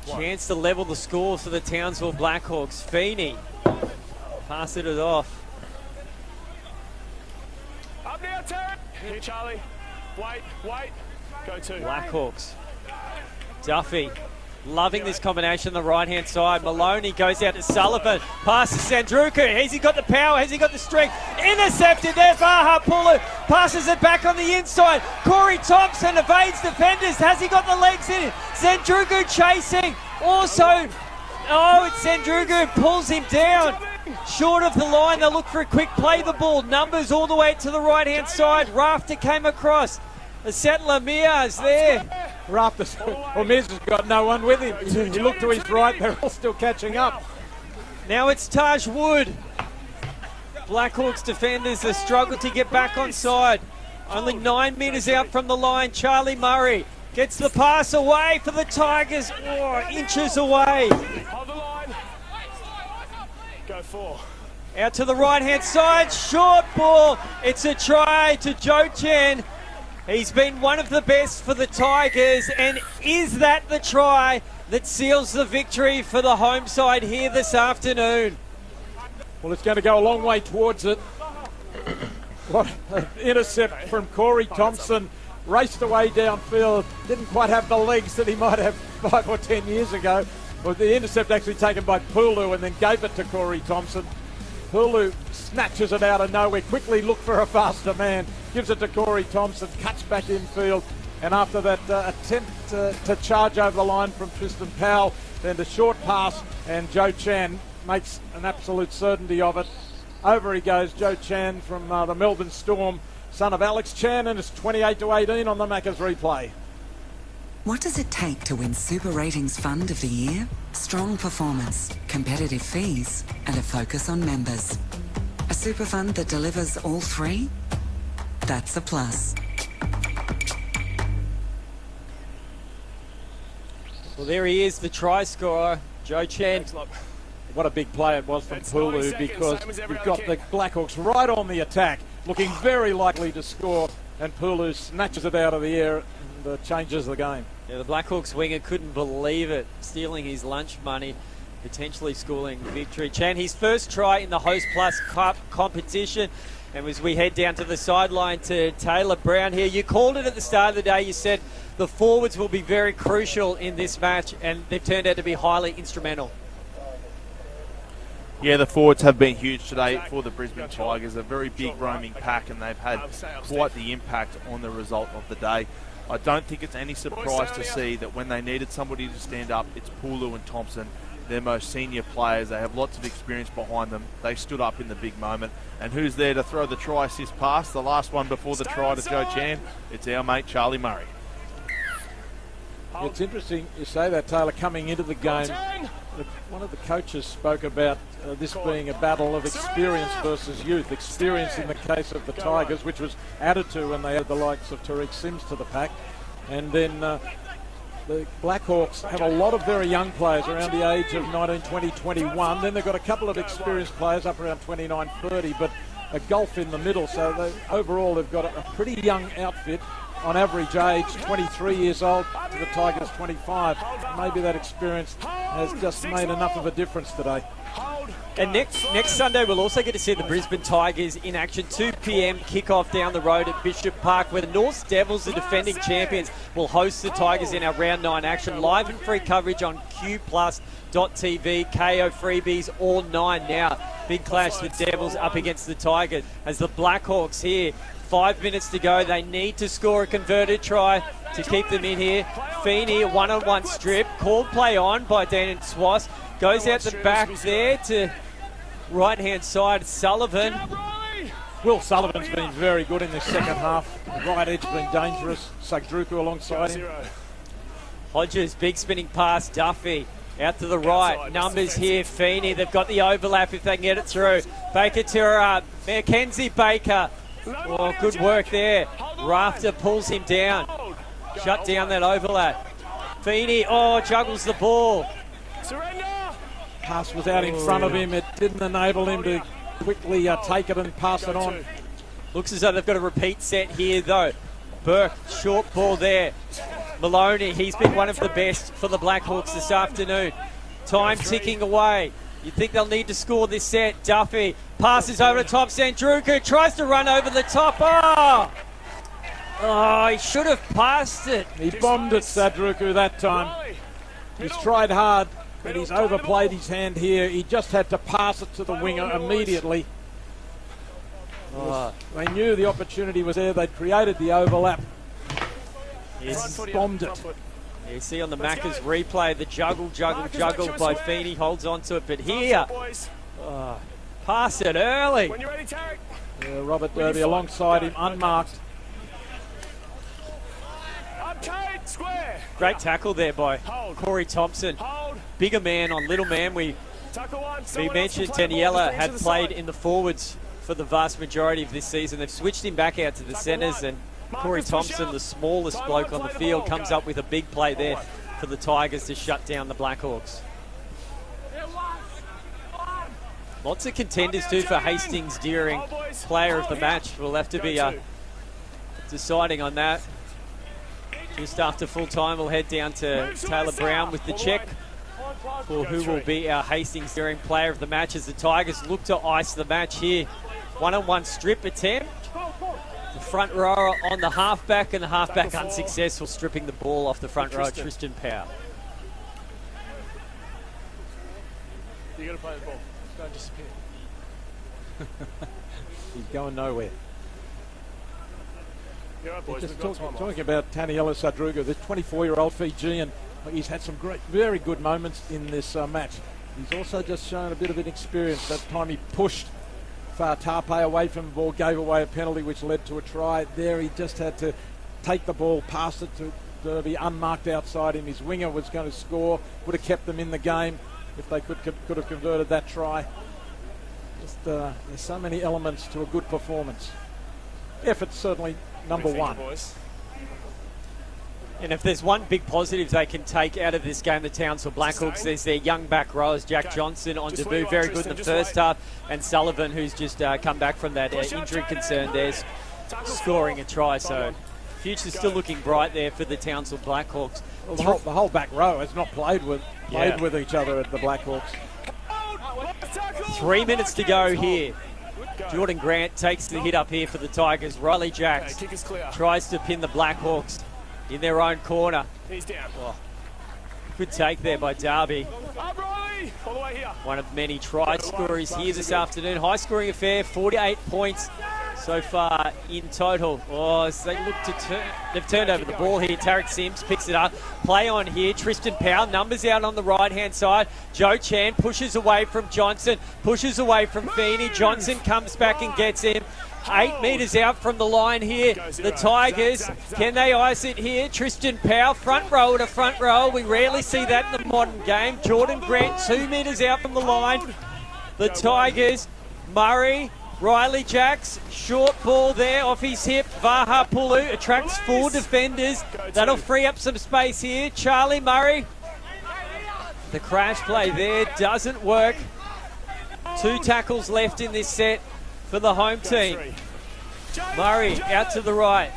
Chance to level the score for the Townsville Blackhawks. Feeney passes it off. Up now, Tarek. Here, Charlie. Wait. Go 2. Blackhawks. Duffy. Loving this combination on the right-hand side. Maloney goes out to Sullivan. Passes Sandruku. Has he got the power? Has he got the strength? Intercepted there. Vaha Pulu passes it back on the inside. Corey Thompson evades defenders. Has he got the legs in it? Sandruku chasing. Also, it's Sandruku pulls him down. Short of the line. They'll look for a quick play the ball. Numbers all the way to the right-hand side. Rafter came across. The settler Miaz there. Raptors, Miz has got no one with him. He looked to his right, they're all still catching up. Now it's Taj Wood. Blackhawks defenders have struggled to get back on side. Only 9 metres out from the line. Charlie Murray gets the pass away for the Tigers. Inches away. Hold the line. Go 4. Out to the right-hand side. Short ball. It's a try to Joe Chen. He's been one of the best for the Tigers, and is that the try that seals the victory for the home side here this afternoon? Well, it's going to go a long way towards it. What an intercept from Corey Thompson. Raced away downfield. Didn't quite have the legs that he might have 5 or 10 years ago. Well, the intercept actually taken by Pulu and then gave it to Corey Thompson. Hulu snatches it out of nowhere, quickly look for a faster man, gives it to Corey Thompson, cuts back infield, and after that attempt to charge over the line from Tristan Powell, then the short pass, and Joe Chan makes an absolute certainty of it. Over he goes, Joe Chan from the Melbourne Storm, son of Alex Chan, and it's 28-18 on the Macca's replay. What does it take to win Super Ratings Fund of the Year? Strong performance, competitive fees, and a focus on members. A super fund that delivers all three? That's a plus. Well, there he is, the try scorer, Joe Chan. What a big play it was from Pulu, because we've got the Blackhawks right on the attack, looking very likely to score, and Pulu snatches it out of the air and changes the game. Yeah, the Blackhawks winger couldn't believe it, stealing his lunch money, potentially scoring victory. Chan, his first try in the Host Plus Cup competition. And as we head down to the sideline to Taylor Brown here, you called it at the start of the day. You said the forwards will be very crucial in this match, and they've turned out to be highly instrumental. Yeah, the forwards have been huge today for the Brisbane Tigers. A very big roaming pack, and they've had quite the impact on the result of the day. I don't think it's any surprise to see that when they needed somebody to stand up, it's Pulu and Thompson, their most senior players. They have lots of experience behind them. They stood up in the big moment. And who's there to throw the try assist pass? The last one before the try to Joe Chan. It's our mate Charlie Murray. It's interesting you say that, Taylor, coming into the game. One of the coaches spoke about this being a battle of experience versus youth. Experience in the case of the Tigers, which was added to when they added the likes of Tariq Sims to the pack. And then the Blackhawks have a lot of very young players around the age of 19, 20, 21. Then they've got a couple of experienced players up around 29, 30, but a gulf in the middle. So overall they've got a pretty young outfit. On average age, 23 years old, to the Tigers 25. Maybe that experience has just made enough of a difference today. And next Sunday we'll also get to see the Brisbane Tigers in action. 2 p.m. kickoff down the road at Bishop Park, where the North Devils, the defending champions, will host the Tigers in our round 9 action. Live and free coverage on qplus.tv. KO freebies all 9 now. Big clash, the Devils up against the Tigers, as the Blackhawks here. 5 minutes to go. They need to score a converted try to keep them in here. Feeney, a one-on-one strip. Called play on by Dan Swass. Goes out the back there to right-hand side. Sullivan. Will Sullivan's been very good in this second half. The right edge been dangerous. Sagdruku alongside him. Hodges, big spinning pass. Duffy out to the right. Numbers here. Feeney. They've got the overlap if they can get it through. Baker to Mackenzie Baker. Oh, good work there. Rafter pulls him down. Shut down that overlap. Feeney, juggles the ball. Pass was out in front of him. It didn't enable him to quickly take it and pass it on. Looks as though they've got a repeat set here, though. Burke, short ball there. Maloney, he's been one of the best for the Blackhawks this afternoon. Time ticking away. You think they'll need to score this set. Duffy passes over the top. Sandruku tries to run over the top. Oh, he should have passed it. He bombed it, Sadruku, that time. He's tried hard, but he's overplayed his hand here. He just had to pass it to the winger immediately. They knew the opportunity was there. They'd created the overlap. He's bombed it. You see on the Macca's replay, the juggle by Feeney, holds on to it. But here, pass it early. When you're ready, Tarek. Yeah, Robert Derby alongside him, unmarked. Uptight, square. Great tackle there by Corey Thompson. Bigger man on little man. We mentioned Daniela had played in the forwards for the vast majority of this season. They've switched him back out to the centres, and Corey Thompson, the smallest bloke on the field, comes up with a big play there for the Tigers to shut down the Blackhawks. Lots of contenders too for Hastings Deering player of the match. We'll have to be deciding on that. Just after full time, we'll head down to Taylor Brown with the check for who will be our Hastings Deering player of the match, as the Tigers look to ice the match here. One-on-one strip attempt. The front rower on the halfback, and the halfback unsuccessful, stripping the ball off the front row, Tristan Powell. You got to play the ball. Don't disappear. He's going nowhere. You're right, boys. Just We've got time off. talking about Taniela Sadruga, this 24-year-old Fijian, he's had some very good moments in this match. He's also just shown a bit of inexperience. That time he pushed Tape away from the ball, gave away a penalty which led to a try. There he just had to take the ball, pass it to be unmarked outside him. His winger was going to score, would have kept them in the game if they could have converted that try. Just there's so many elements to a good performance. Effort's certainly number one. Boys. And if there's one big positive they can take out of this game, the Townsville Blackhawks, there's their young back rowers, Jack Johnson on Just debut, wait, very good in Tristan, the just first wait. half, and Sullivan, who's just come back from that injury concern, there's scoring a try. So future's still looking bright there for the Townsville Blackhawks. Well, the whole back row has not played with each other at the Blackhawks. 3 minutes to go here. Jordan Grant takes the hit up here for the Tigers. Riley Jacks Kick is clear. tries to pin the Blackhawks in their own corner. He's down. Good take there by Darby. Up, Riley! All the way here. One of many try scorers here this afternoon. High scoring affair, 48 points so far in total. Oh, as they look to turn, they've turned over the ball here. Tarek Sims picks it up. Play on here. Tristan Powell, numbers out on the right-hand side. Joe Chan pushes away from Johnson, pushes away from Feeney. Johnson comes back and gets him. 8 metres out from the line here. The Tigers, can they ice it here? Tristan Powell, front row to front row. We rarely see that in the modern game. Jordan Grant, 2 metres out from the line. The Tigers, Murray, Riley Jacks, short ball there off his hip. Vaha Pulu attracts 4 defenders. That'll free up some space here. Charlie Murray. The crash play there doesn't work. 2 tackles left in this set for the home team. Murray out to the right.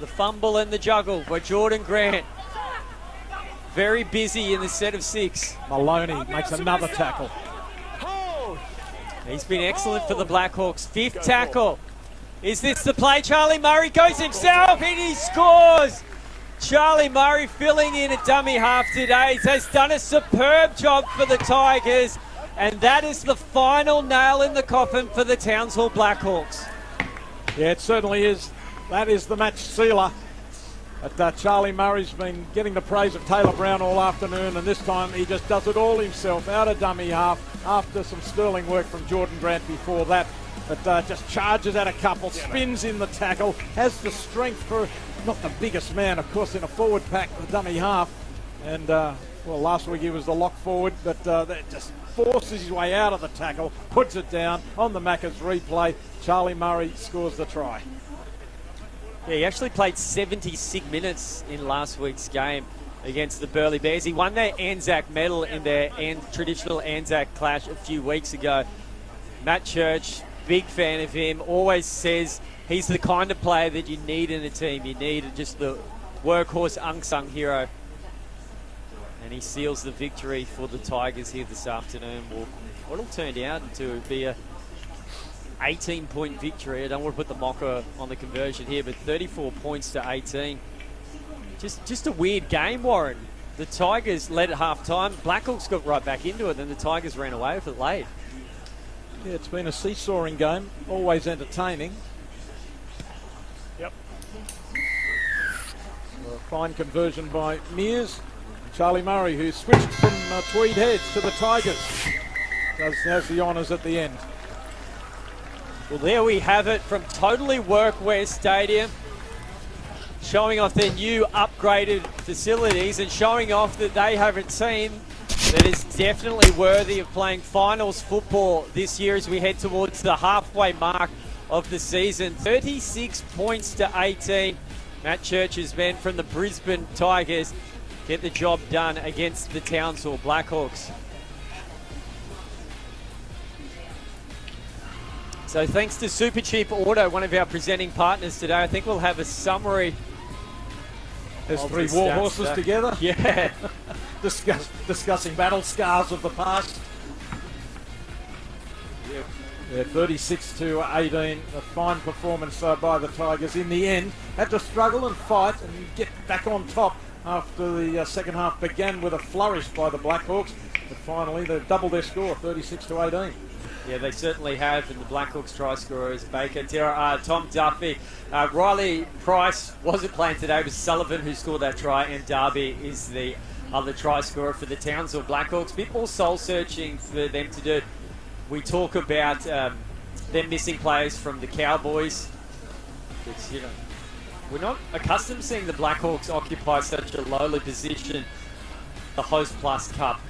The fumble and the juggle by Jordan Grant. Very busy in the set of 6. Maloney makes another tackle. He's been excellent for the Blackhawks. 5th tackle. Is this the play? Charlie Murray goes himself and he scores. Charlie Murray filling in a dummy half today. Has done a superb job for the Tigers. And that is the final nail in the coffin for the Townsville Blackhawks. Yeah, it certainly is. That is the match sealer. But Charlie Murray's been getting the praise of Taylor Brown all afternoon, and this time he just does it all himself, out of dummy half, after some sterling work from Jordan Grant before that. But just charges at a couple, spins in the tackle, has the strength for not the biggest man, of course, in a forward pack, the dummy half. And, well, last week he was the lock forward, but that just forces his way out of the tackle, puts it down on the Macca's replay. Charlie Murray scores the try. Yeah, he actually played 76 minutes in last week's game against the Burleigh Bears. He won their Anzac medal in their traditional Anzac clash a few weeks ago. Matt Church, big fan of him, always says he's the kind of player that you need in a team. You need just the workhorse, unsung hero. And he seals the victory for the Tigers here this afternoon. Well, what'll turn out to be a 18-point victory. I don't want to put the mocker on the conversion here, but 34 points to 18. Just a weird game, Warren. The Tigers led at half-time. Blackhawks got right back into it, then the Tigers ran away with it late. Yeah, it's been a seesawing game, always entertaining. Yep. A fine conversion by Mears. Charlie Murray, who switched from Tweed Heads to the Tigers, has the honours at the end. Well, there we have it from Totally Workwear Stadium, showing off their new upgraded facilities and showing off that they have a team that is definitely worthy of playing finals football this year as we head towards the halfway mark of the season. 36 points to 18. Matt Church's men from the Brisbane Tigers get the job done against the Townsville Blackhawks. So thanks to Supercheap Auto, one of our presenting partners today. I think we'll have a summary. There's of 3 the war stats horses today. together. Yeah. Discussing battle scars of the past. Yeah, 36 to 18. A fine performance by the Tigers. In the end, had to struggle and fight and get back on top after the second half began with a flourish by the Blackhawks. But finally, they've doubled their score, 36 to 18. Yeah, they certainly have, and the Blackhawks try scorer is Baker. Tom Duffy. Riley Price wasn't playing today. It was Sullivan who scored that try, and Darby is the other try scorer for the Townsville Blackhawks. A bit more soul-searching for them to do. We talk about them missing players from the Cowboys. It's, we're not accustomed to seeing the Blackhawks occupy such a lowly position, the Host Plus Cup.